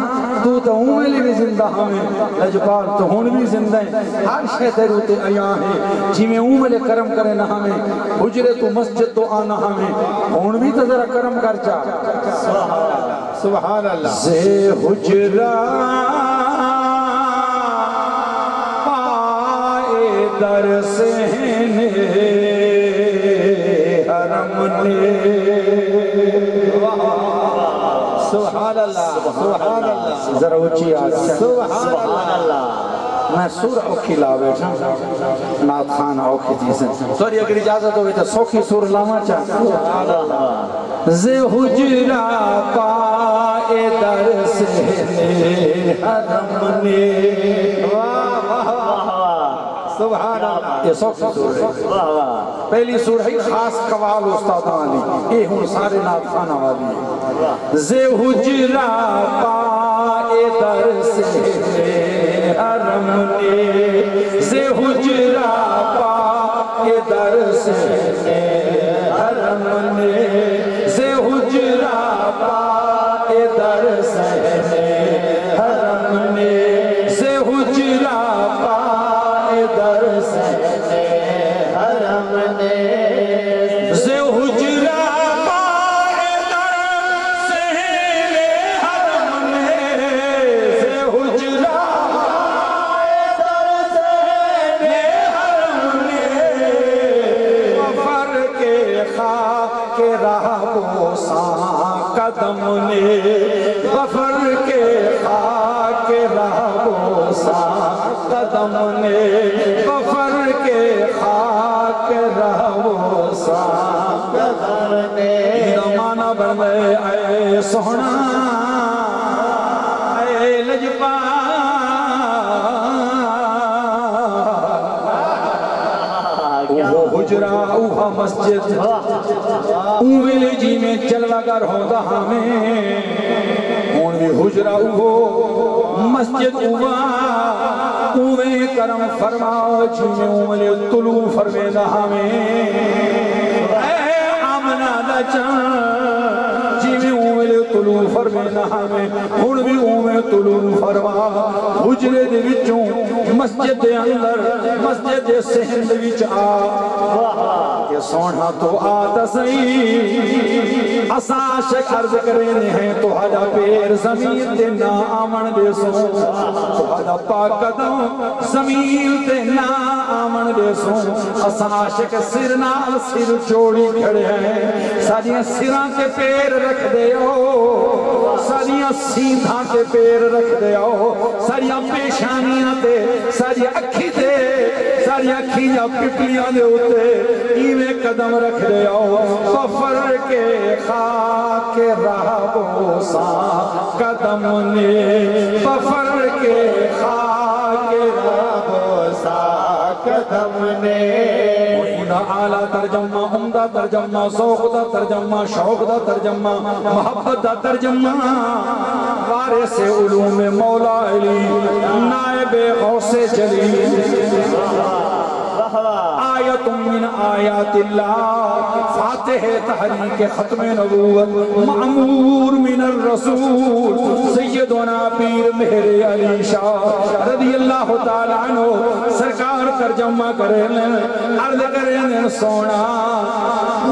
تو میں لے بھی زندہ ہمیں لجپال تو ہون بھی زندہ ہیں ہر شے تیرے تے آیا ہے جی میں میں لے کرم کرے نہ ہمیں حجرے تو مسجد تو آنا ہمیں ہون بھی تو ذرا کرم کر چا سبحان اللہ زے حجرہ پائے در سہنے حرم نے سبحان اللہ سبحان اللہ ذرا اچھی آج سبحان اللہ میں سور اوکھی لا بیٹھا نات خان اوکھی چیزیں توری اگر اجازت ہوئی تو سوکھی سور لاما چاہتا زِ حجرہ پائے در سے حرم نے سبحان اللہ یہ سوکھی سور ہے پہلی سور ہے خاص قوال استاد والی یہ ہوں سارے نات خانہ والی ہے زِ حجرہ پائے در سے حرم نے زِ حجرہ پائے در سے حرم نے زِ حجرہ پائے در سے حرم نے زِ حجرہ پائے در سے حرم نے زِ حجرہ پائے در سے حرم نے زِ حجرہ کے راہ بوساں قدم نے غفر کے خاک راہ بوساں قدم نے غفر کے خاک راہ بوساں قدم نے مانا بردے اے سونا اے لجپا وہ حجرہ اوہا مسجد اوہلے جی میں جلوہ گر ہوتا ہمیں اونوی حجرہ اوہو مسجد اوہا اوہے کرم فرماؤ جی میں اوہلے طلوع فرمیدہ ہمیں اے آمنہ دا چاں جی میں اوہلے طلوع فرمیدہ ہمیں اونوی اوہے طلوع فرما حجرے دے وچوں مسجد دے اندر مسجد دے سہند وچ کہ سونا تو آتا سہی اساشک عرض کرنے ہیں تو ہدا پیر زمین تے نا آمن دے سو تو ہدا پاک قدم زمین تے نا آمن دے سو اساشک سرنا سر جوڑی کھڑے ہیں ساڑیاں سران کے پیر رکھ دے ہو ساڑیاں سیدھاں کے پیر رکھ دے ہو ساڑیاں پیشانیاں تے ساڑیاں اکھی تے ساڑیاں کھیاں پپلیاں دے ہوتے ایویں قدم رکھ دے آؤ غفر کے خاک راہ بوساں قدم نے غفر کے خاک راہ بوساں قدم نے اعلیٰ ترجمہ عمدہ ترجمہ ذوق دا ترجمہ شوق دا ترجمہ محبت دا ترجمہ وارث علوم مولا علی نائب غوث جلی آیت من آیات اللہ فاتح تحریک ختم نبوت معمور من الرسول سیدنا پیر مہر علی شاہ رضی اللہ تعالیٰ عنہ سرکار ترجمہ کریں عرض کریں سونا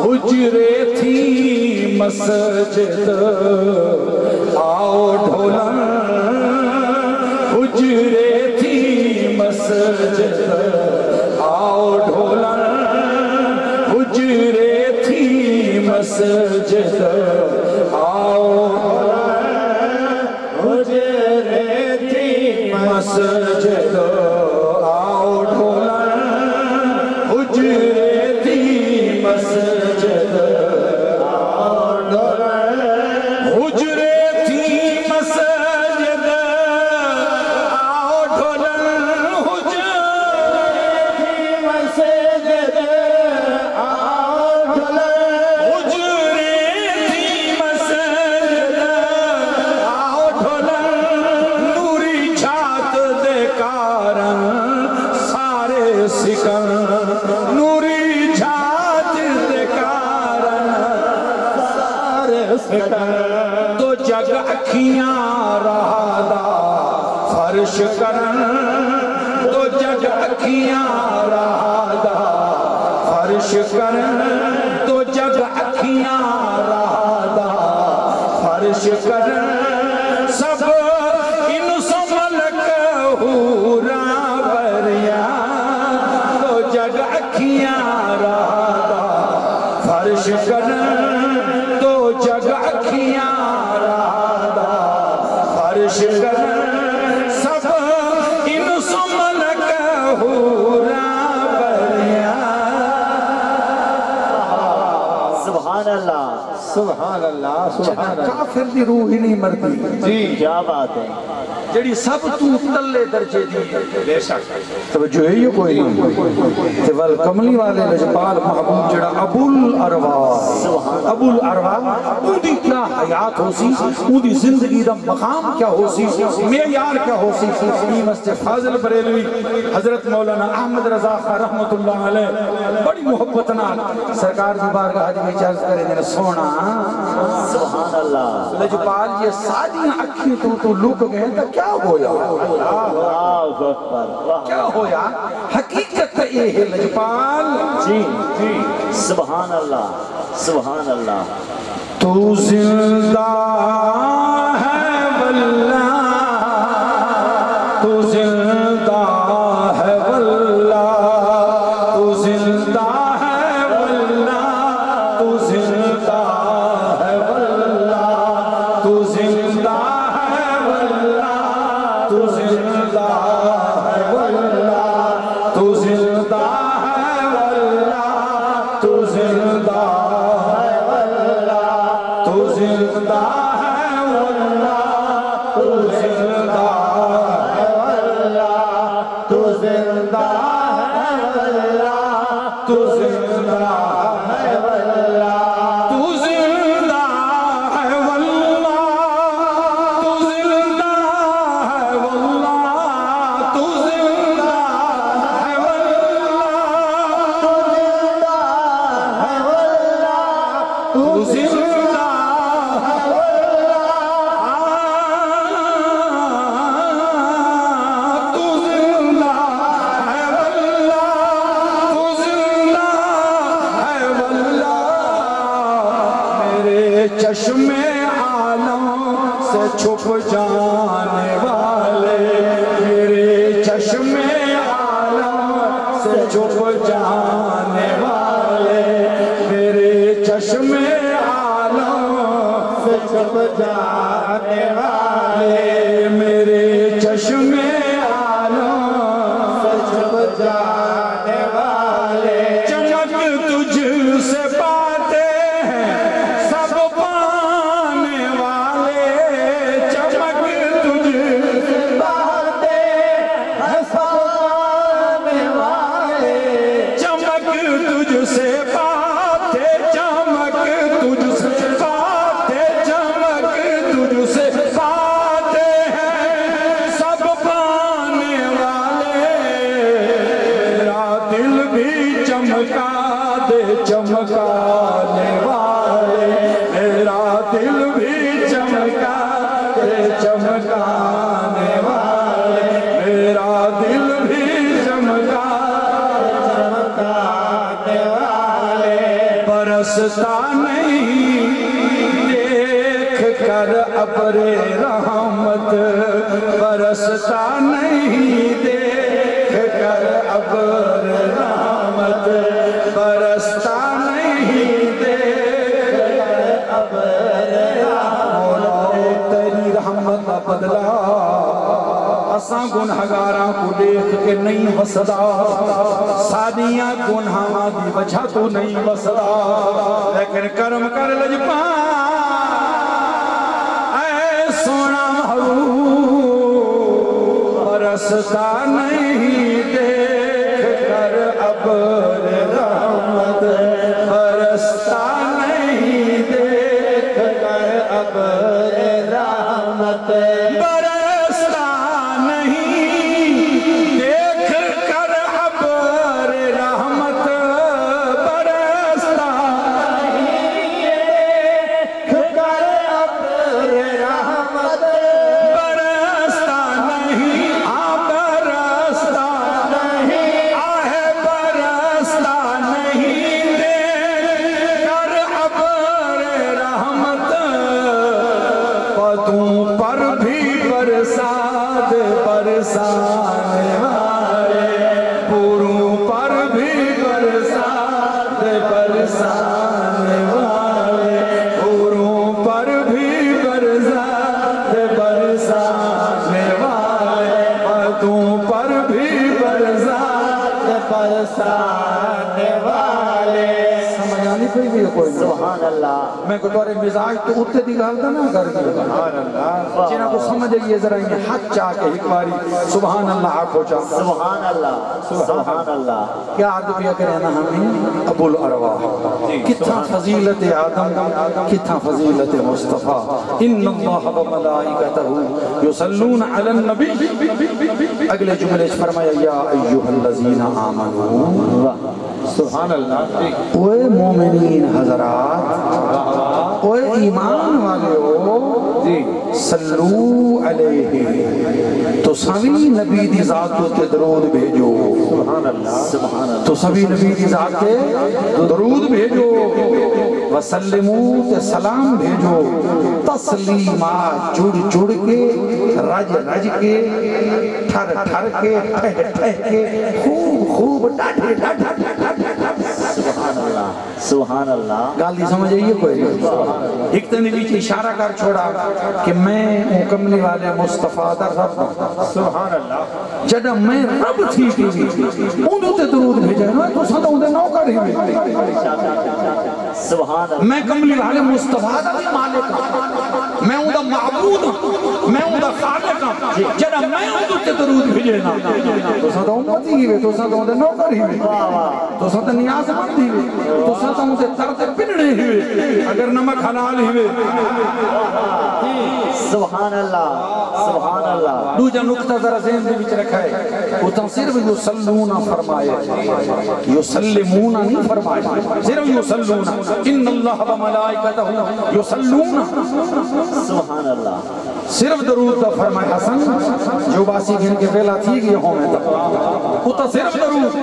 حجرے تھی مسجد آؤ ڈھولن حجرے تھی مسجد آؤ ڈھولن حجرے تھی مسجد آؤ حجرے تھی مسجد آؤ ڈھولن حجرے تھی مسجد آؤ ڈھولن حجرے تھی مسجد آؤ ڈھولن تو جگ اکھیاں رہا دا فرش کرن تو جگ اکھیاں رہا دا فرش کرن تو جگ اکھیاں رہا دا فرش کرن سب ان سملک ہورا بریا تو جگ اکھیاں رہا دا فرش کرن جگ اکھیاں رہا دا فرش کرن سب ان سمل سبحان اللہ سبحان اللہ کافر دی روح ہی نہیں مرتی جی کیا بات ہے جڑی سب تو تلے درجے دی بے شک توجہ ہے یہ کوئی نہیں تے ول کملی والے لجپال محبوب جڑا ابو الارواح اون دی کیا حیات ہو سی اون دی زندگی دا مقام کیا ہو سی معیار کیا ہو سی مسجد فاضل بریلوی حضرت مولانا احمد رضا خان رحمت اللہ علیہ بڑی محبت نال سرکار دی بارگاہ میں عرض کرے نے سونا سبحان اللہ لجپال یہ ساری اکھیں تو لک گئے تو کیا ہویا اللہ اکبر کیا ہویا حقیقت یہ ہے لجپال جی جی سبحان اللہ سبحان اللہ تو زندہ ہے واللہ تو زندہ ہے واللہ تو زندہ ہے واللہ تو زندہ ہے واللہ تو زندہ ہے واللہ تو زندہ ہے واللہ تو زندہ ہے واللہ تو زندہ ہے واللہ تو زندہ ہے واللہ تو زندہ ہے واللہ تو زندہ ہے واللہ تو زندہ ہے واللہ تو زندہ ہے واللہ تو زندہ ہے واللہ تو زندہ ہے واللہ تو زندہ ہے تو زندہ ہے واللہ تو زندہ ہے واللہ میرے چشم عالم سے چھپ جانے والے میرے چشم عالم سے چھپ جانے والے میرے چشم عالم سے چھپ جانے والے میرے چشم عالم سے چھپ جانے والے چمک تجھ سے پاتے ہیں سب پانے والے چمک تجھ سے پاتے ہیں سب پانے والے چمک تجھ سے پاتے چمک تجھ سے پاتے چمک تجھ سے پاتے ہیں سب پانے والے میرا دل بھی چمکا دے چمکانے والے میرا دل بھی چمکا دے چمکانے والے میرا دل بھی چمکا دے چمکانے والے برستا نہیں دیکھ کر ابر رحمت برستا نہیں دیکھ کر ابر رحمت برستا نہیں دیکھ کر ابر رحمت تیری رحمت کا بدلا اساں گنہگاراں کو دیکھ کے نہیں وسدا سادیاں گنہاں دی وجہ تو نہیں وسدا لیکن کرم کر لجپال اے سونا محبوب برستا نہیں دیکھ کر ابر رحمت برستا نہیں دیکھ کر ابر رحمت برستا نہیں دیکھ کر ابر رحمت برستا نہیں دیکھ کر ابر رحمت برستا نہیں برستا نہیں برستا نہیں دیکھ کر ابر رحمت پتوں پر بھی برسات برسانے والے پوروں پر بھی برسات برسانے والے پوروں پر بھی برسات برسانے والے پتوں پر بھی برسات برسانے والے سمجھ آنی کوئی بھی کوئی سبحان اللہ میں کو تورے مزاج تو اتے دی گال دا نہ کر گیا جنہاں کو سمجھ یہ ذرا یہ حد چاہ کے ایک باری سبحان اللہ آنکھو چاہ سبحان اللہ سبحان اللہ کیا عرض بیا کرے نا ہمیں ابو الارواح کتھا فضیلت آدم کتھا فضیلت مصطفیٰ ان اللہ و ملائکتہ یصلون علی النبی اگلے جملے فرمایا یا ایوہ الذین آمنوا سبحان اللہ اوے مومنین حضرات اوے ایمان والے ہو صلو علیہ تو سوی نبی دی ذات تے درود بھیجو سبحان اللہ سبحان اللہ تو سبھی نبی دی ذات تے درود بھیجو وسلمو تے سلام بھیجو تسلیمات جڑ جڑ کے رج رج کے ٹھر ٹھر کے ٹھہ ٹھہ کے خوب خوب ڈاٹھے ڈاٹھے سبحان اللہ سبحان اللہ گال دی سمجھ آئیے کوئی ایک تنی بیچ اشارہ کر چھوڑا کہ میں مکملی والے مصطفیٰ در رب سبحان اللہ جدہ میں رب تھی کی اندھو تے درود بھیجا ہے تو ساتھ اندھے نوکر ہی سبحان اللہ میں کملی والے مصطفیٰ دا بھی مالک ہوں میں اندھا معبود ہوں میں اندھا خالق ہوں جدہ میں اندھو تے درود بھیجے نا تو ساتھ اندھے ہی تو ساتھ اندھے نوکر ہی تو ساتھ نیاز مندی تو ساتھ اندھے ترد پنڑے ہی اگر نمک حلال ہی سبحان اللہ سبحان اللہ دو جا نکتہ ذرا ذہن دے بچ رکھا ہے وہ تو صرف یسلونا فرمایا یسلمونا نہیں فرمایا صرف یسلونا ان اللہ و ملائکتہ یسلونا سبحان اللہ صرف درود دا فرمایا حسن جو باسی گھن کے پہلا تھی گئی ہوں میں تک وہ تو صرف درود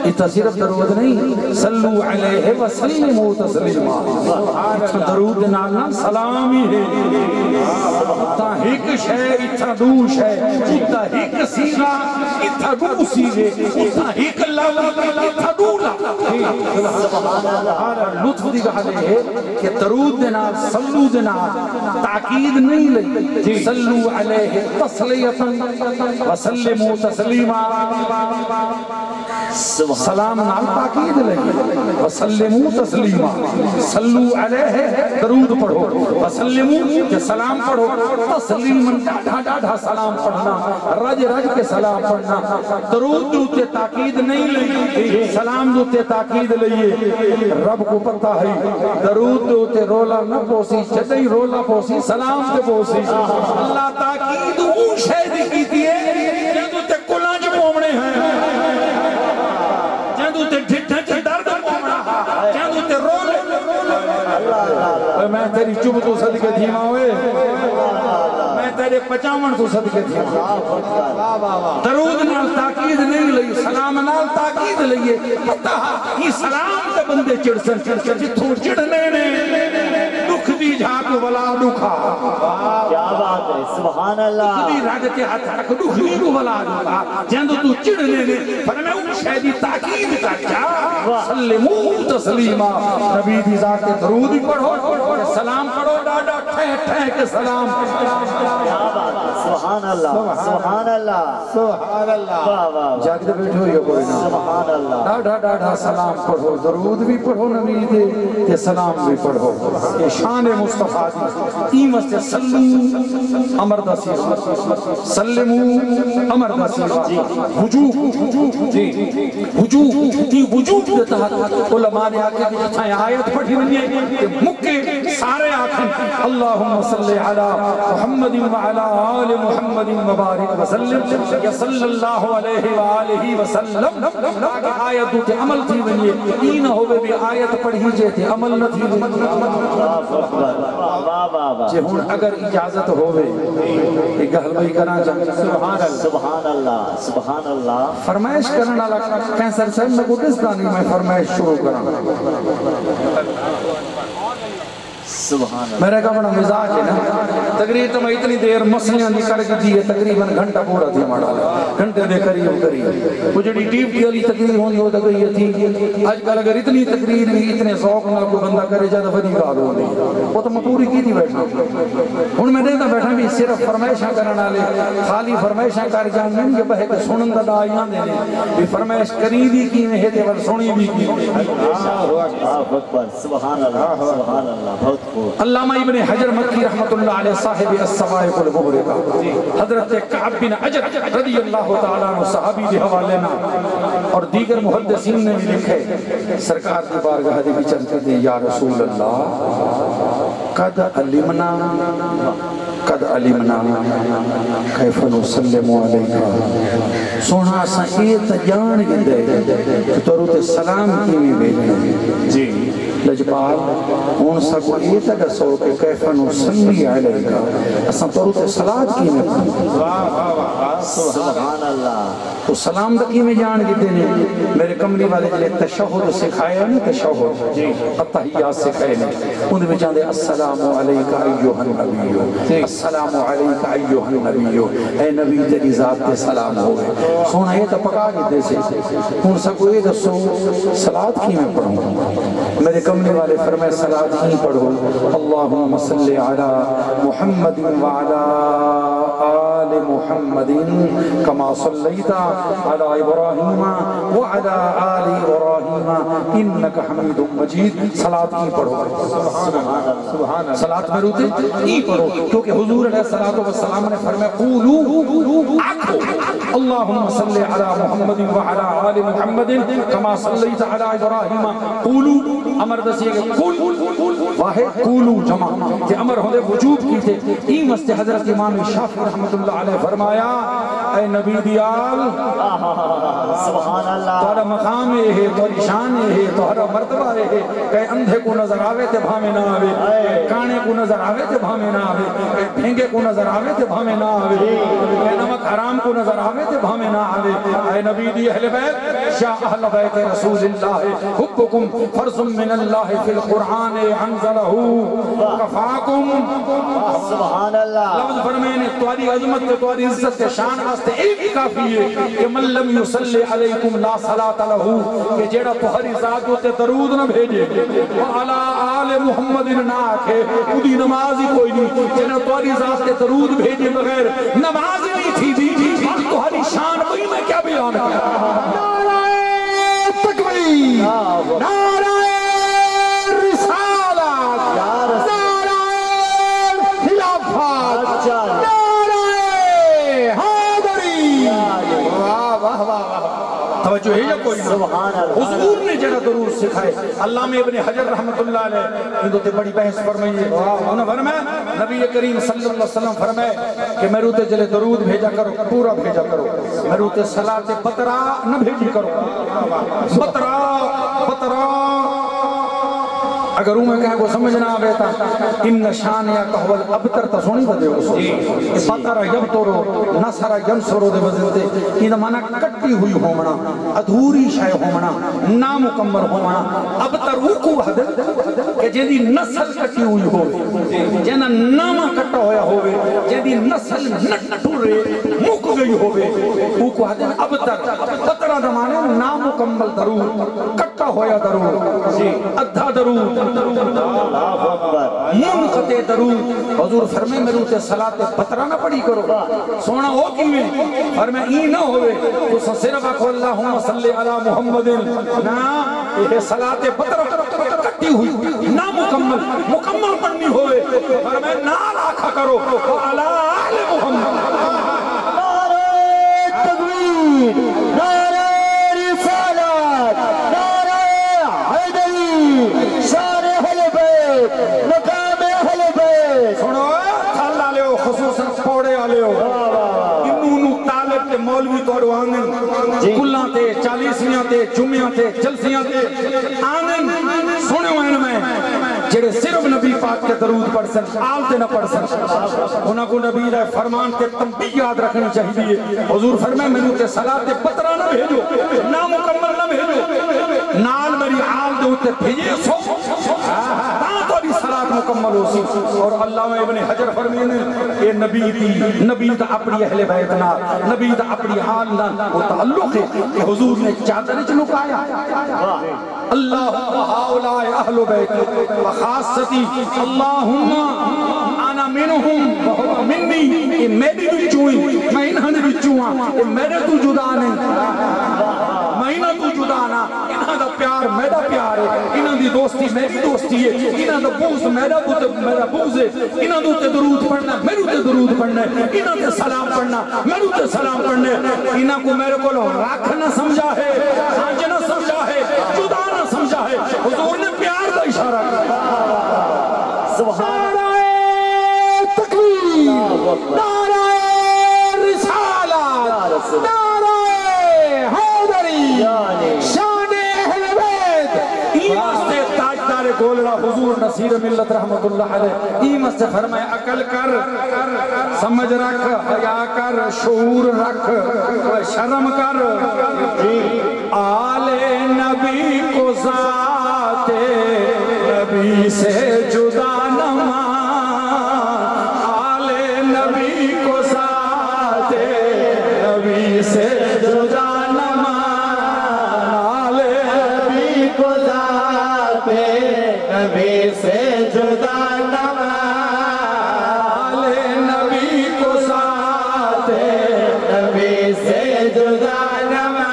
اتنا صرف درود نہیں صلو علیہ وسلمو تسلیما درود نالنا سلامی ہے تا ہک شے اتھا دو شے اتھا ہک سیغا اتھا دو سیغے اتھا ہک لالا اتھا دو لطف دی گھالے ہے کہ درود دینا صلو دینا تاکید نہیں لئی صلو علیہ تسلیتا وسلمو تسلیما سلام نال تاکید لئی وسلمو تسلیما صلو علیہ درود پڑھو وسلمو کہ سلام پڑھو تسلیماً ڈاڑھا ڈاڑھا سلام پڑھنا رج رج کے سلام پڑھنا درود دوتے تاکید نہیں لئی سلام دوتے تاکید لئیے رب کو پتہ ہے درود دوتے رولا نہ پوسی جدہی رولا پوسی سلام تے پوسی اللہ تاکید اون شہد کی دیئے جدو تے کلانج مومنے ہیں جدو تے ڈھٹھا چھ درد مومنا جدو تے رولے میں تیری چوب تو صدقے دھیما ہوئے میں تیرے پچاون تو صدقے دھیما درود نال تاکید نہیں لئی سلام نال تاکید لئیے پتہ یہ سلام تے بندے چڑسن جتھوں چڑھنے نے دکھ دی جھاک ولا دکھا کیا بات ہے سبحان اللہ دکھ دی رگ کے ہاتھ رکھ دکھ دی ولا دکھا جہاں تو چڑھنے نے پر میں ان شہدی تاکید کر جا سلمو تسلیما نبی دی ذات کے درود بھی پڑھو سلام پڑھو ڈاڑا ٹھہ ٹھہ کے سلام کیا بات ہے سبحان اللہ سبحان اللہ سبحان اللہ واہ واہ جاگتے بیٹھو یہ کوئی نہ سبحان اللہ ڈاڑا ڈاڑا سلام پڑھو درود بھی پڑھو نبی دے کہ سلام بھی پڑھو یہ شان مصطفیٰ دی ایمس تے سلو امر دا سیغا سلمو امر دا سیغا وجوب وجوب تی وجوب دے تحت علماء نے آکے کہ جتھائیں آیت پڑھی ونیے کہ مکے سارے آکھن اللہم صلی علی محمد وعلا آل محمد مبارک وسلم یا صلی اللہ علیہ وآلہ وسلم آگے آیت دو تے عمل تھی ونیے این ہوئے بھی آیت پڑھی جے تے عمل نہ تھی جے ہون اگر اجازت ہوئے ایک حلوی کرنا چاہتے سبحان اللہ سبحان اللہ فرمائش کرنا لگا کینسر صاحب میں کو کس دانی میں فرمائش شروع کرنا سبحان اللہ میرے کا بڑا مزاج ہے نا تقریر تو میں اتنی دیر مسیاں دی کر دی ہے تقریباً گھنٹہ پورا تھی ماڑا گھنٹے دے قریب وہ جڑی ٹیپ کی علی تقریر ہونی ہو تک یہ تھی آج کل اگر اتنی تقریر بھی اتنے ذوق نہ کو بندہ کرے جاتا بڑی گال ہو گئی وہ تو میں پوری کی تھی بیٹھا ہن میں دیکھتا بیٹھا بھی صرف فرمائشاں کرنے والے خالی فرمائشاں کر جان نہیں کہ بہے کہ سنن دا آیاں دے بھی فرمائش کری دی کی میں ہے تے ول سنی بھی کی اللہ اکبر سبحان اللہ سبحان اللہ بہت خوب علامہ ابن حجر مکی رحمت اللہ علیہ صاحب السوائق المبرقہ حضرت کعب بن عجر رضی اللہ تعالیٰ عنہ صحابی دے حوالے نا اور دیگر محدثین نے بھی لکھے سرکار کی بارگاہ دے بھی چلتے تھے یا رسول اللہ قد علمنا کیف نسلم علیکہ سونا سا ایت جان گندے تو روتے سلام کی میں بیٹھے جی لجپال ان سب ایت دسو کہ کیف نسلی علیکہ اساں تو روتے صلاة کی میں سبحان اللہ تو سلام دکی میں جان گندے نے میرے کملی والے جلے تشہد سکھائے ہیں تشہد التحیات سکھائے ہیں ان میں جاندے السلام علیکہ ایوہ النبیو السلام علیکہ ایوہ النبیو اے نبی تیری ذات تے سلام ہوئے سونا یہ تو پکا گئے سے ان سب کو یہ دسو صلاة کی میں پڑھوں میرے کملی والے فرمائے صلاة کی پڑھو اللہم صلی علی محمد وعلا آل محمد کما صلیتا علی ابراہیم وعلا آل ابراہیم انکا حمید مجید صلاة کی پڑھو صلاة میں روتے نہیں پڑھو کیونکہ حضور علیہ السلام نے فرمایا قولو آکھو اللہم صلی علی محمد وعلا آل محمد کما صلیت علی ابراہیم قولو امر دسیے کہ قول واحد قولو جمع کہ امر ہوندے وجوب کی تھے این واسطے حضرت امام شافعی رحمت اللہ علیہ فرمایا اے نبی دیال سبحان اللہ تہارا مقام ہے تہاری شان ہے تہارا مرتبہ ہے کہ اندھے کو نظر آوے تے بھامے نہ آوے کانے کو نظر آوے تے بھامے نہ آوے بھینگے کو نظر آوے تے بھامے نہ آوے نمک حرام کو نظر آوے تے بھامے نہ آوے اے نبی دی اہل بیت یا اہل بیت رسول اللہ حبکم فرض من اللہ فی القرآن انزلہ کفاکم سبحان اللہ لفظ فرمائنے تمہاری عظمت تمہاری عزت شان واسطے ایک کافی ہے کہ من لم یصلی علیکم لا صلاة لہو کہ جیڑا تمہاری ذات ہوتے درود نہ بھیجے وعلا آل محمد نہ آکھے ادھی نماز ہی کوئی نہیں جیڑا تمہاری ذات کے درود بھیجے بغیر نماز ہی نہیں تھی تمہاری شان وہی میں کیا بیان کیا نعرہ تکبیر نعرہ رسالت نعرہ خلافت نعرہ حیدری واہ واہ واہ توجہ ہے یا کوئی نہ حضور نے جڑا درود سکھائے علامہ ابن حجر رحمت اللہ علیہ ان تے بڑی بحث فرمائیے انہوں نے فرمایا نبی کریم صلی اللہ علیہ وسلم فرمائے کہ میرے تے جلے درود بھیجا کرو پورا بھیجا کرو میرے تے صلاۃ بطرا نہ بھیجی کرو بطرا اگر میں کہیں کو سمجھ نہ آوے تا ان نشان یا کہول ابتر تا سونی بدے ہو بطر یبترو نصر ینصرو دے وزن تے یہ مانا کٹی ہوئی ہومنا ادھوری شے ہومنا نامکمل ہومنا ابتر اوکو حد کہ جیدی نسل کٹی ہوئی ہوئے جینا نامہ کٹا ہویا ہوئے جیدی نسل نٹھورے مک گئی ہوئے اوکو حد ابتر بطرہ دمانے نامکمل درود کٹا ہویا درود ادھا درود منقطع درود حضور فرمائے میرے تے صلاۃ بطرہ نہ پڑھی کرو سونا ہو کی میں فرمائے ای نہ ہوئے تو صرف اکھو اللہم صلی علی محمد نا یہ صلاۃ بطرہ کٹی ہوئی نا مکمل پڑھنی ہوئے فرمائے نال آکھا کرو علی آل محمد نعرہ تکبیر نعرہ رسالت نعرہ حیدری سارے اہل بیت مقام اہل بیت سنو تھل آلے ہو خصوصاً پوڑے آلے ہو انہوں طالب کے مولوی توڑو آنگن کلہ تے چالیسیاں تے جمعیاں تے جلسیاں تے آنگن سنو ان میں جڑے صرف نبی پاک کے درود پڑھ سن آل تے نہ پڑھ سن انہاں کو نبی رہے فرمان کے تنبیہ یاد رکھنی چاہیے حضور فرمائے میں تے صلاۃ بطرہ نہ بھیجو نامکمل نہ بھیجو نال میری آل دے ہوتے بھیجے سو تاں تو بھی صلاۃ مکمل مکمل ہو سی اور علامہ ابن حجر فرمینے اے نبی دا اپنی اہل بیت نال نبی دا اپنی حال نال وہ تعلق ہے کہ حضور نے چادر وچ لکایا اللہم ہؤلاء اہل بیت وخاصتی اللہم انا منہم وہو منی یہ میری وچوں میں انہاں دے وچوں ہاں یہ میرے تو جدا نہیں میں انہاں تو جدا نہ انہاں دا پیار میرا پیار ہے انہاں دی دوستی میری دوستی ہے انہاں دا بغض میرا بغض ہے انہاں دے درود پڑھنا میرے تے درود پڑھنا انہاں تے سلام پڑھنا میرے تے سلام پڑھنا انہاں کو میرے کو رکھ نہ سمجھا ہے سانج نہ سمجھا ہے جدا نہ سمجھا ہے حضور نے پیار کا اشارہ کیا سبحان تکبیر نعرہ رسالت نعرہ حیدری شان اہل بیت ایمان سے تاجدار گولڑا حضور نصیر ملت رحمت اللہ علیہ ایمان سے فرمائے عقل کر سمجھ رکھ حیا کر شعور رکھ شرم کر آل نبی کو ذات نبی سے جدا نہ مان آل نبی کو ذات نبی سے جدا نہ مان آل نبی کو ذات نبی سے جدا نہ مان آل نبی کو ذات نبی سے جدا نہ مان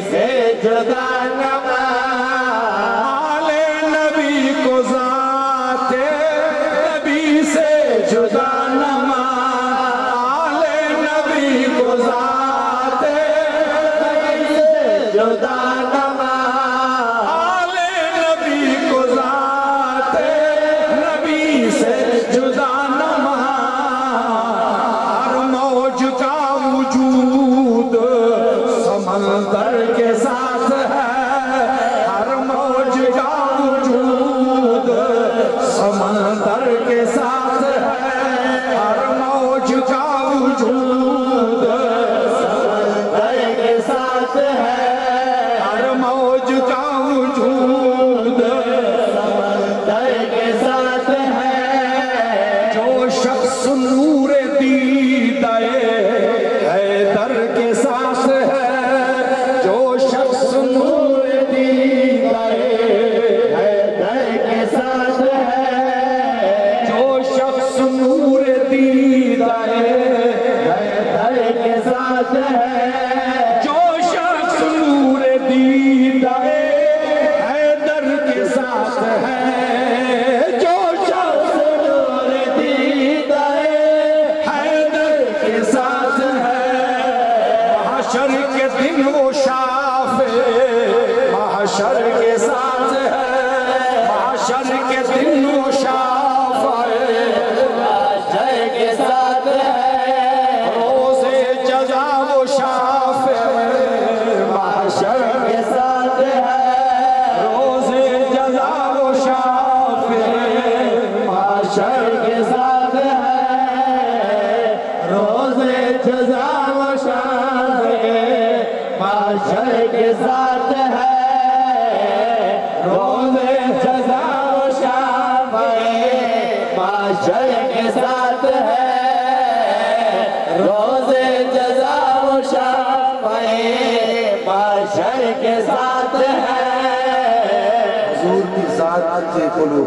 سے جدا نہ آل نبی کو ذات نبی سے جدا نہ آل نبی کو ذات نبی سے جدا نہ آل نبی کو ذات نبی سے جدا نہ ہر موج کا وجود سمندر کے ساتھ ہے ہر موج کا وجود سمندر کے ساتھ ہے ہر موج کا وجود سمندر کے ساتھ ہے ہر موج کا وجود سمندر کے ساتھ ہے جو شخص نور دیدہ حیدر کے ساتھ ہے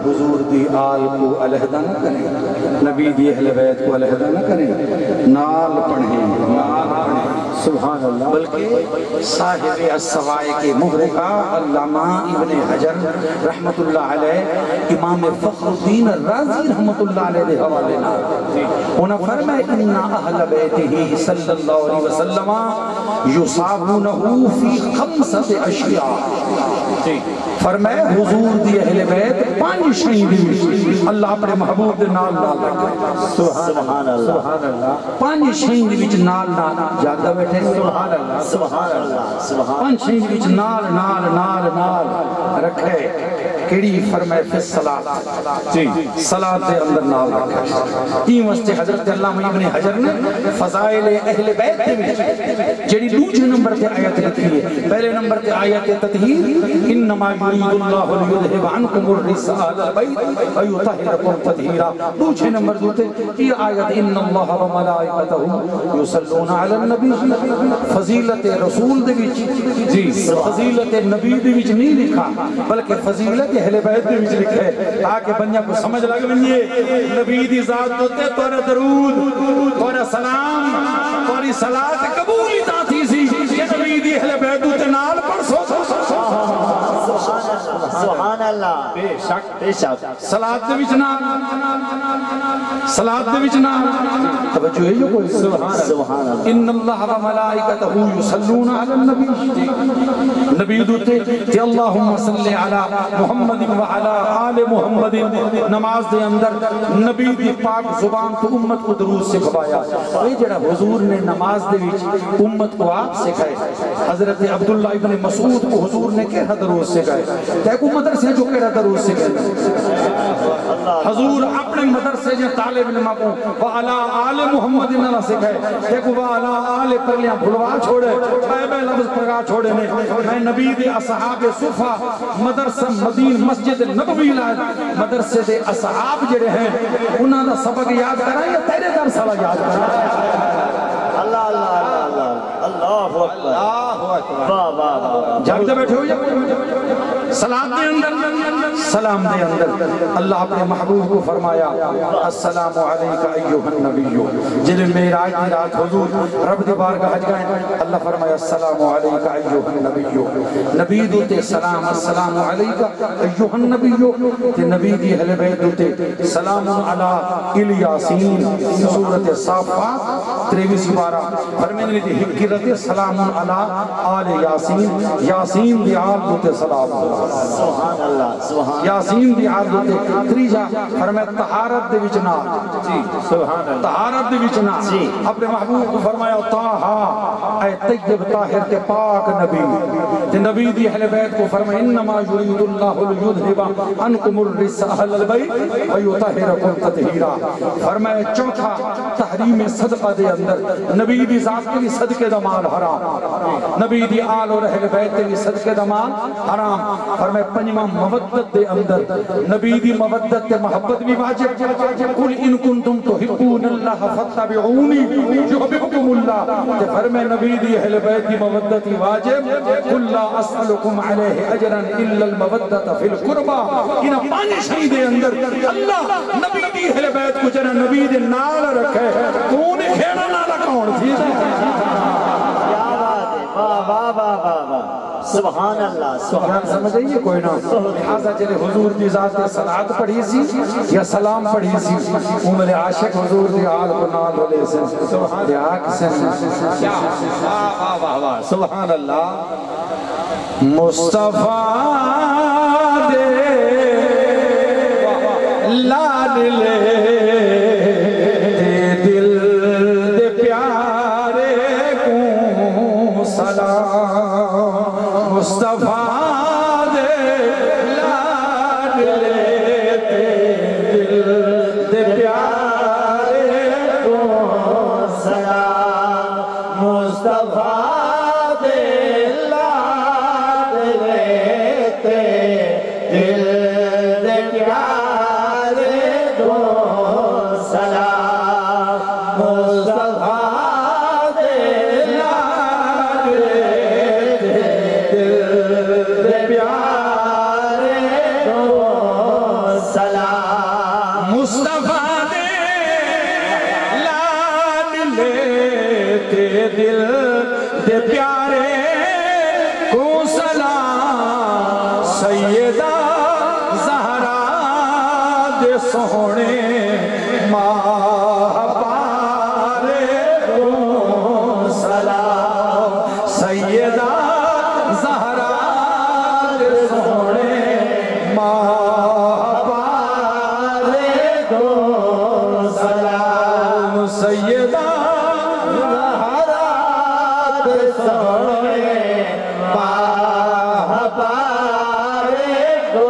حضور دی آل کو علیحدہ نہ کریں نبی دی اہل بیت کو علیحدہ نہ کریں نال پڑھیں سبحان اللہ بلکہ صاحب السوائے کے محرقہ علامہ ابن حجر رحمت اللہ علیہ امام فخر الدین الرازی رحمت اللہ علیہ دے حوالے انہاں فرمائے انہا اہل بیتہی صلی اللہ علیہ وسلم یصابونہو فی خمسۃ اشیاء فرمائے حضور دی اہل بیت پانچ شہید اللہ اپنے محبوب دے نال نال رکھے سبحان اللہ پانچ شہید وچ نال نال جاگا بیٹھے سبحان اللہ سبحان اللہ پانچ شہید وچ نال نال نال نال رکھے کیڑی فرمائے فی الصلاۃ جی صلاۃ دے اندر نال رکھا ای واسطے حضرت علامہ ابن حجر نے فضائل اہل بیت دے وچ جڑی دوسرے نمبر تے آیت لکھی ہے پہلے نمبر تے آیت تطہیر انما یرید اللہ لیذھب عنکم الرجس اہل البیت ویطہرکم تطہیرا دوسرے نمبر تے یہ آیت ان اللہ وملائکتہ یصلون علی النبی فضیلت رسول دے وچ جی فضیلت نبی دے وچ نہیں لکھا بلکہ فضیلت اہل بیت دے وچ لکھا ہے تاکہ بندہ کو سمجھ لگ ونجے نبی دی ذات تے تورا درود تورا سلام تورا صلاۃ قبول ہی تا تھی سی کہ نبی دی اہل بیت تے نال پڑھ سو سبحان اللہ بے شک بے شک صلاۃ دے وچ نہ صلاۃ دے وچ نہ توجہ ہے جو کوئی سبحان اللہ ان اللہ و ملائکتہ یصلون علی النبی نبی دوتے تے اللہم صلی علی محمد و علی آل محمد نماز دے اندر نبی دی پاک زبان تو امت کو درود سکھوایا یہ جڑا حضور نے نماز دے وچ امت کو آپ سکھائے حضرت عبداللہ ابن مسعود کو حضور نے کہا درود سکھائے تے کو مدرسے جو کہا درود سکھائے حضور اپنے مدرسے جو طالب علماء کو وعلا آل محمد نہ سکھائے دیکھو وعلا آل پر لیاں بھلوا چھوڑے بے لفظ پرگا چھوڑے میں نبی دے اصحاب صفحہ مدرسہ مدین مسجد نبوی لائے مدرسے دے اصحاب جڑے ہیں انہاں دا سبق یاد کرائیں یا تیرے در سبق یاد کرائیں اللہ اللہ اللہ اللہ اکبر واہ واہ واہ جاگتے بیٹھے ہو یا سلام دے اندر سلام دے اندر اللہ اپنے محبوب کو فرمایا السلام علیکہ ایوہ النبی جنہیں میراج دی رات حضور رب دی بارگاہ حج گئے اللہ فرمایا السلام علیکہ ایوہ النبی نبی دوتے سلام السلام علیکہ ایوہ النبی تے نبی دی اہل بیت دوتے سلام علی الیاسین سورت صافات 23 بارہ فرمینے دی حکرت سلام علی آل یاسین یاسین دی آل دوتے سلام سبحان اللہ سبحان یاسین دی آل دوتے تریجا فرمائے طہارت دے وچنا جی سبحان اللہ طہارت دے وچنا اپنے محبوب کو فرمایا طاہا اے طیب طاہر تے پاک نبی تے نبی دی اہل بیت کو فرمایا انما یرید اللہ لیذھب عنکم الرجس اہل البیت ویطہرکم تطہیرا فرمایا چوتھا تحریم صدقہ دے اندر نبی دی ذات کے بھی صدقے دا مال حرام نبی دی آل اور اہل بیت کے بھی صدقے دا مال حرام فرمائے پنجمہ مودت دے اندر نبی دی مودت تے محبت بھی واجب قل ان کنتم تحبون اللہ فاتبعونی یحببکم اللہ تے فرمائے نبی دی اہل بیت دی مودت واجب قل لا اسألکم علیہ اجرا الا المودت فی القربہ انہا پانچ شہی دے اندر اللہ نبی دی اہل بیت کو جنہ نبی دے نال رکھے کون کھیڑا نالا کون تھی کیا بات ہے واہ واہ واہ واہ واہ سبحان اللہ سبحان سمجھئیے کوئی نہ لہذا چلے حضور دی ذات صلاۃ پڑھی سی یا سلام پڑھی سی عمر عاشق حضور دی آل کو نال رلے سے سبحان آنکھ سے کیا واہ واہ واہ سبحان اللہ مصطفیٰ دے لال لے دل دے پیارے کو سلام مصطفیٰ دے لال لے دل دے پیارے کو سلام مصطفیٰ دے لال لیتے دل دے پیارے کو سلام مصطفیٰ دے لال لیتے دل دے پیارے کو سلام مصطفیٰ دے لال لیتے دل دے پیارے کو سلام سیدہ زہرا دے سونے ماہ پارے کو سلام سیدہ زہرا دے سونے ماہ پارے کو سلام سیدہ سونے پاہ پارے کو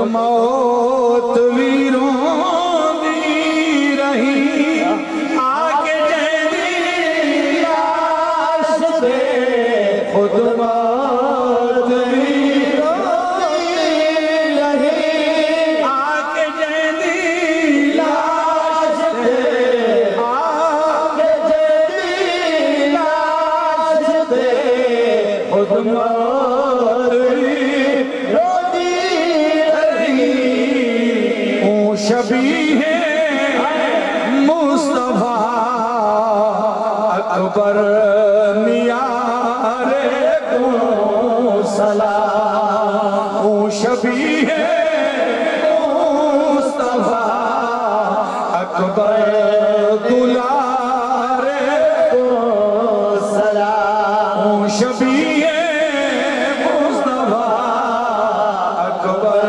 موت ویروں دی رہی آکے جیدی لاش دے خود موت ویروں دی رہی آکے جیدی لاش دے آکے جیدی لاش دے خود موت ویروں شبیہ مصطفیٰ اکبر نیار کو سلام شبیہ مصطفیٰ اکبر دلار کو سلام شبیہ مصطفیٰ اکبر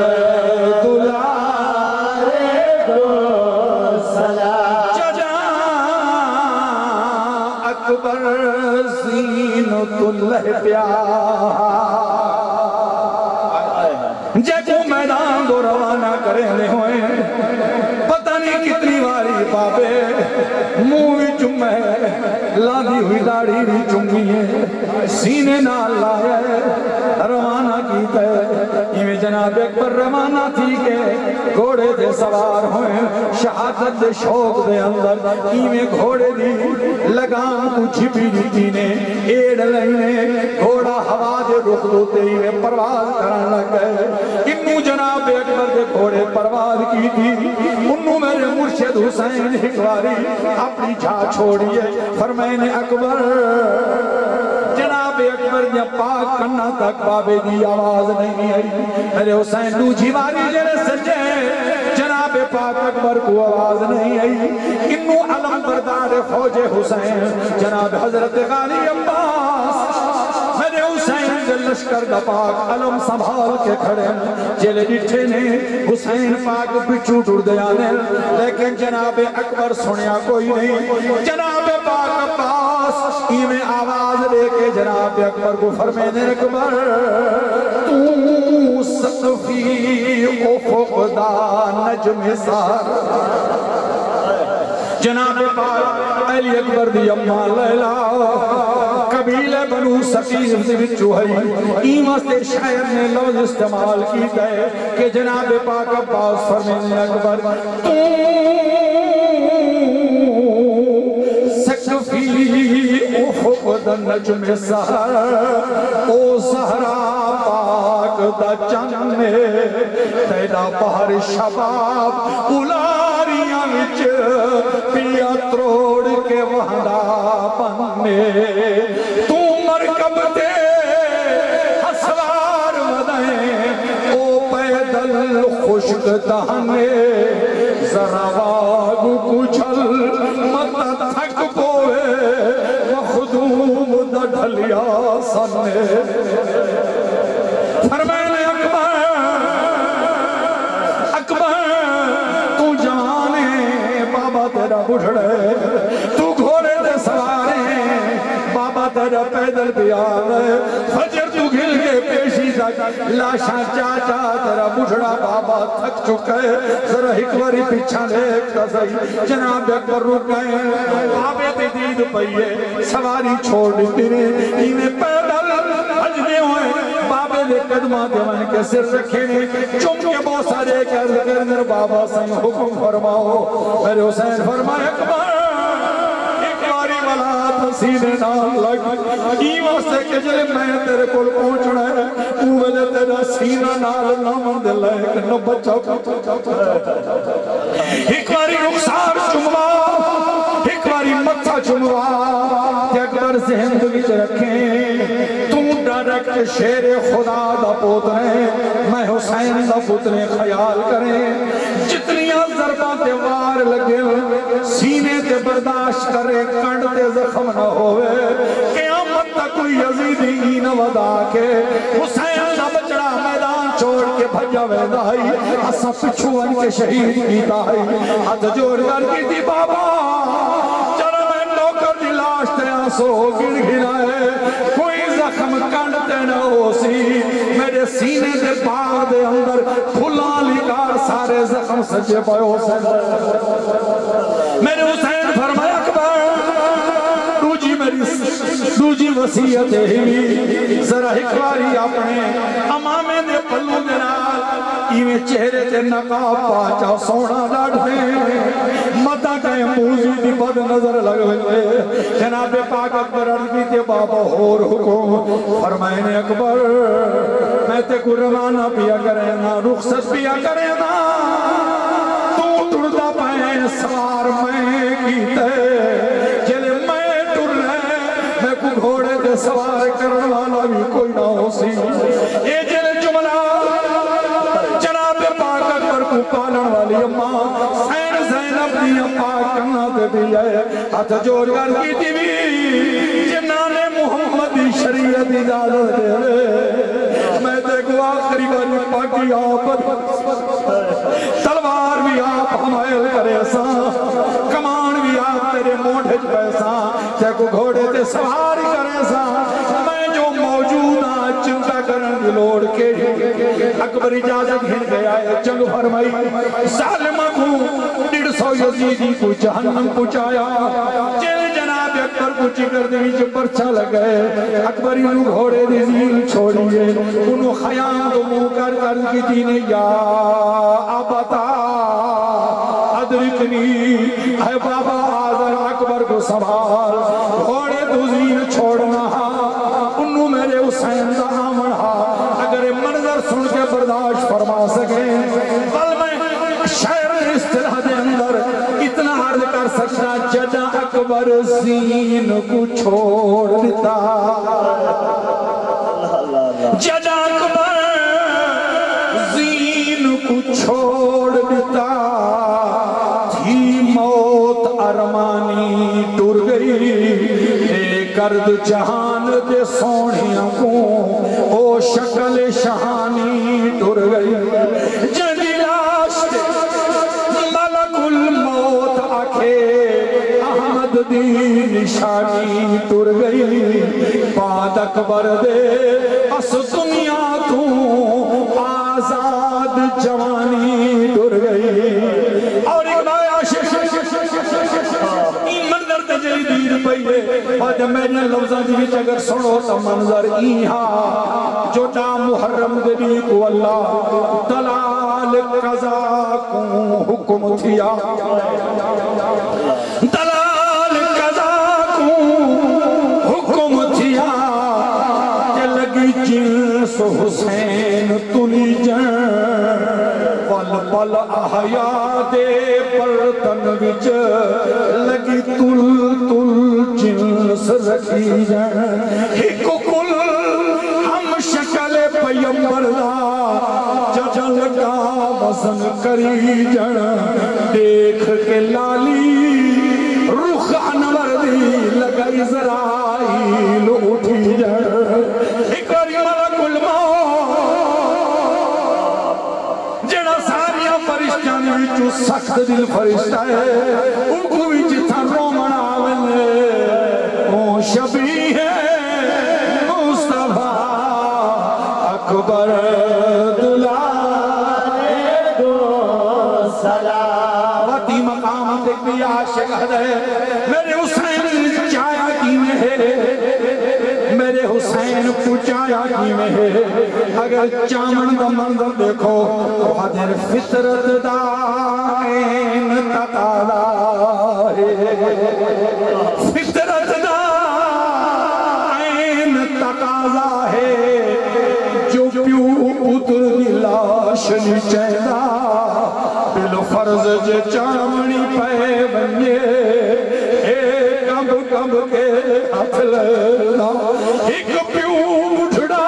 اکبر زینت اللہ پیار جگو میدان کو روانہ کرنے ہوئے پتہ نہیں کتنی واری پاپے مووی چمے لادی ہوئی داڑھی بھی چمی ہے سینے نال لائے روانہ کیتا ہے یہ جناب اکبر روانہ تھی کہ گھوڑے دے سوار ہوئے شہادت دے شوق دے اندر یہ گھوڑے دی لگام کچھ بھی نہیں نے ایڈ لائنے گھوڑا ہوا دے رخ دوتے ہی پرواز کرنے لگ گئے انہوں جناب اکبر دے گھوڑے پرواز کی تھی انہوں میرے مرشد حسین حکواری اپنی جھا چھوڑیے فرمائنے اکبر جناب اکبر جب پاک کرنا تک بابے دی آواز نہیں آئی میرے حسین دو جیواری جنے سجے جناب پاک اکبر کو آواز نہیں آئی انہوں علم بردار فوج حسین جناب حضرت غالی عباس میرے حسین دے لشکر دا پاک علم سنبھال کے کھڑے جلے ڈٹھے نے حسین پاک پچھو ٹوڑ دے آنے لیکن جناب اکبر سنیا کوئی نہیں جناب پاک عباس میں آواز لے کے جناب اکبر کو فرمینے اکبر تو سقفی افق دا نجم سار جناب پاک علی اکبر دی اماں لیلا قبیلہ بنو سقیف سے بچو ہے ایمہ سے شاعر نے لفظ استعمال کی ہے کہ جناب پاک عباس فرمینے اکبر تو سقفی افق دا نجم سہر او سہرا پاک دا چند میں تیرا پہر شباب الاریاں وچ پیا تروڑ کے وہنڈا پنے تو مرکب دے حسوار ودائیں او پیدل خشک دہنے ذرا واگ کچھل مت تھک پوے مخدوم دا ڈھلیا سنے فرمائنے اکبر تو جانے بابا تیرا بڑھڑے تو گھوڑے دے سوارے بابا تیرا پیدل بھی آگئے فجر تو گھل کے پیشی تک لاشاں چاچا تیرا بڑھڑا بابا تھک چکے ذرا ہکواری پیچھا دیکھتا سہی جناب اکبر رک گئے بابے تے دید پئیے سواری چھوڑ دیتی رہے انہیں پیدل حجنے ہوئے بابے دے قدمہ دیوان کے سر رکھے چم کے بوسا دے کر بابا سنگ حکم فرماؤ میرے حسین فرمائے اکبر اکباری ولاد سینے نال لگ ایوہ سے کہ جلے میں تیرے کول پہنچنا ہے اوہ تیرا سینہ نال نامن دے لائے کہ نو بچہ اکباری رخصار چموا اکباری متھا چموا کہ اکبر زندگی رکھیں تم ڈائریکٹ شیر خدا دا پوتنے میں حسین دا پوتنے خیال کریں جتنیاں ضربہ تے وار لگے سینے تے برداشت کرے کنڈ تے زخم نہ ہوئے قیامت تک کوئی یزیدی نہ ودا کے حسین دا بچڑا میدان چھوڑ کے بھجا ویدائی اسا پچھو ان کے شہید کیتا ہے ہاتھ جوڑ کر کی تھی بابا چرا میں نوکر دی لاش تے آنسو گڑ گھرائے کوئی زخم کنڈ تے نہ ہو سی میرے سینے دے باغ دے اندر پھلا کھاں سجے پائے حسین میرے حسین فرمایا اکبر دوجی وسیعت ہی ذرا اکباری اپنے امامے دے پلو دے نال ایویں چہرے تے نقاب پاچا سونا ڈاڑھے مدہ کہیں موزی دی بد نظر لگ ہوئے جناب پاک اکبر عرض کی تے بابا اور حکم فرمائے نے اکبر میں تے کو روانہ پیا کرے نا رخصت پیا کرے نا تو ٹردا پائے سوار میں کیتے جلے میں ٹر رہے میں کو گھوڑے دے سوار کرنے والا بھی کوئی نہ ہو سی یہ جلے جملہ جناب پاک اکبر کو پالن والی اماں سین زینب دی پاک کرنا دے بھی ہے ہاتھ جوڑ کر کی تھی بھی جنان محمدی شریعت اجازت دے رہے میں دیکھو آخری باری پاکی آپت تلوار بھی آپ حمائل کرے سا کمان بھی آپ تیرے موڑے پیسا دیکھو گھوڑے تے سواری کرے سا میں جو موجودہ چنتا کرن دلوڑ کے اکبر اجازت گھن گیا ہے جنگ فرمائی ظالمہ کو 150 یزیدی کو جہنم پہنچایا جیل جناب اکبر کو چکر دے وچ پرچا لگئے اکبری انہوں گھوڑے دی زیل چھوڑیے انہوں خیام تو منہ کر کی دینے یا آبتا ادرکنی اے بابا آذر اکبر کو سنبھال گھوڑے تو زیل چھوڑنا انہوں میرے حسین دا آمن اگر منظر سن کے برداشت فرما سکیں بل میں شہر استراح دے اندر اتنا عرض کر سکتا جدا اکبر زین کو چھوڑ دیتا جدا اکبر زین کو چھوڑ دیتا تھی موت ارمانی ٹر گئی اے کرد جہان دے سونیاں کو او شکل شہانی ٹر گئی جنی لاش ملک الموت آکھے احمد دی نشانی ٹر گئی بعد اکبر دے اس دنیا تو آزاد جوانی ٹر گئی اور ایک بھائی عاشق ایمان در تجری دیر پئیے اور جب میں نے لفظہ دیوچ اگر سنو تو منظر ایہاں جو جا محرم دلی کو اللہ دلال قضا کو حکم تھیا دلال قضا کو حکم تھیا کہ لگی جنس حسین تلی جن پل پل احیاء دے برتن وچ لگی تل تل جنس رکھی جن ایکو کل ہم شکل پیمبر دا ججل کا وزن کری جن دیکھ کے لالی رخ انور دی لگئی زرائیل اٹھی جن ایک باری ملک الموت جڑا ساریاں فرشتیاں وچوں سخت دل فرشتہ ہے او کو وچ تھا رومن آوے او شبیہ مصطفیٰ اکبر دلالے دو سلاوتی مقام تک بھی عاشق ہے میرے حسین چایا کی میں ہے میرے حسین پوچھایا کی میں ہے اگر چامن دا منظر دیکھو حضر فطرت دا این تقالا ہے فطرت دا این تقالا ہے جو پیو پتر دی لاش نیچینا بالفرض جے چامنی پہ بنیے اے کب کب کے ہاتھ لینا ایک پیو بڑھڑا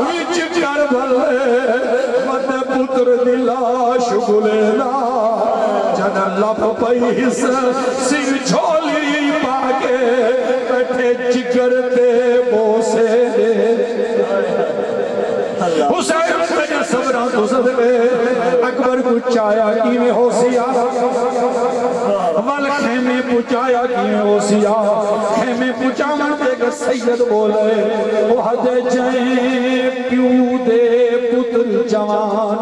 وچ کربل مد پتر دی لاش گلینا جن لب پیس سر جھولی پاکے بیٹھے جگر دے بوسے دے حسین تجھے صبران تو صدقے اکبر پچھایا کی میں ہو سیا والخیمے پچھایا کی میں ہو سیا خیمے پچھاون دے گا سید بولے وہ حد جائیں پیو دے پتر جوان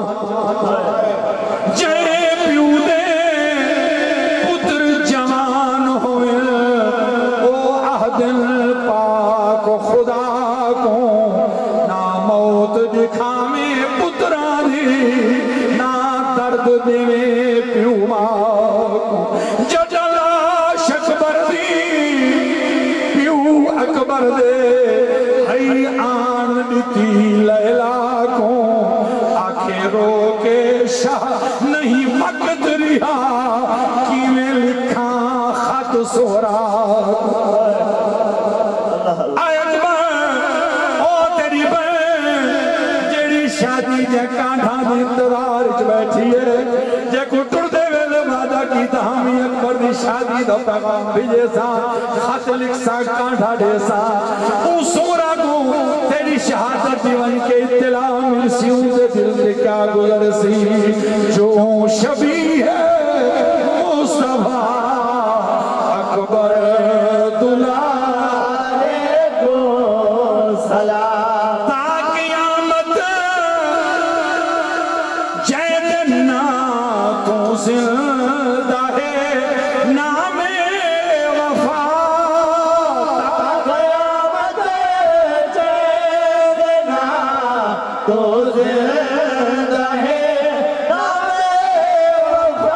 اکبر دے ہی آن دیتی لیلا کو آنکھیں رو کے شاہ نہیں وقت رہا کی میں لکھا خط سورا شادی جے کانڈھا دی انتظار اچ بیٹھی ہے جے کو ٹردے ویلے وعدہ کی تاہمی اکبر دی شادی دا پیغام بھیجے سا خط لکھ سا کانڈھا دے سا او سورا کو تیری شہادت دیوان کے اطلاع مل سیوں دے دل سے کیا گزر سی جو شبی ہے مصطفیٰ اکبر دلارے کو سلام زندہ ہے نام وفا قیامت جیدنا تو زندہ ہے نام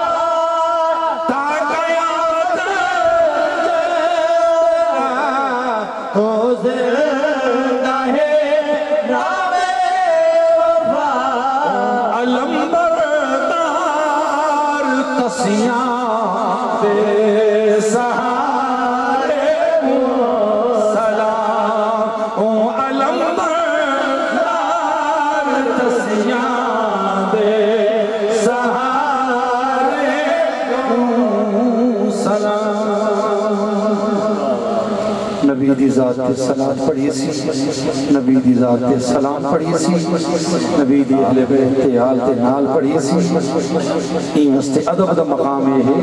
وفا تا قیامت جیدنا تو زندہ ہے نام وفا علمبر تسیاں بے سہارے سلام او علمبردار تسیاں بے سہارے سلام نبی دی ذات تے صلاة پڑھی سی نبی دی ذات تے سلام پڑھی سی نبی دی اہل بیت تے آل تے نال پڑھی سی این وسط ادب دا مقام ہے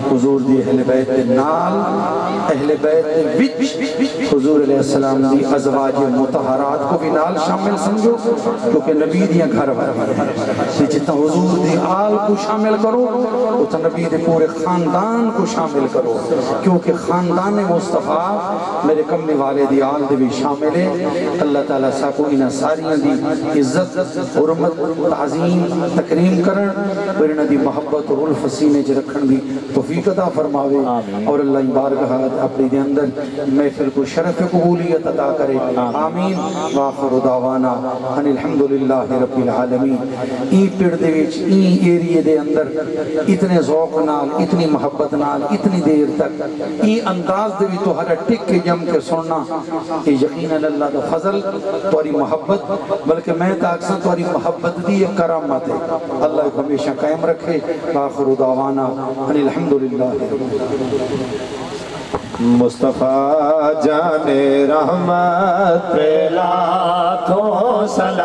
حضور دی اہل بیت تے نال اہل بیت تے وچ حضور علیہ السلام دی ازواج مطہرات کو بھی نال شامل سمجھو کیونکہ نبی دیاں گھر جتنا حضور دی آل کو شامل کرو اتنا نبی دے پورے خاندان کو شامل کرو کیونکہ خاندان مصطفیٰ میرے کمنے والے دی آل دے بھی شامل ہے اللہ تعالیٰ ساکو انہا ساریاں دی عزت حرمت تعظیم تکریم کرن اور انہا دی محبت اور الف سینے جے رکھن دی توفیق عطا فرماوے اور اللہ بارگاہ اپنے دے اندر محفل کو شرف قبولیت عطا کرے آمین وآخر دعوانا ان الحمدللہ رب العالمین این پیڑ دے ویچ این ایریے دے اندر اتنے ذوق نال اتنی محبت نال اتنی دیر تک این انداز دے بھی تو ہر ٹک کے جم کے سننا یہ یقیناً اللہ دا فضل تواری محبت بلکہ میں تاکساں تواری محبت دی ایک کرامت ہے اللہ کو ہمیشہ قائم رکھے آخر دعوانا ان الحمدللہ مصطفیٰ جان رحمت پہ لاکھوں سلام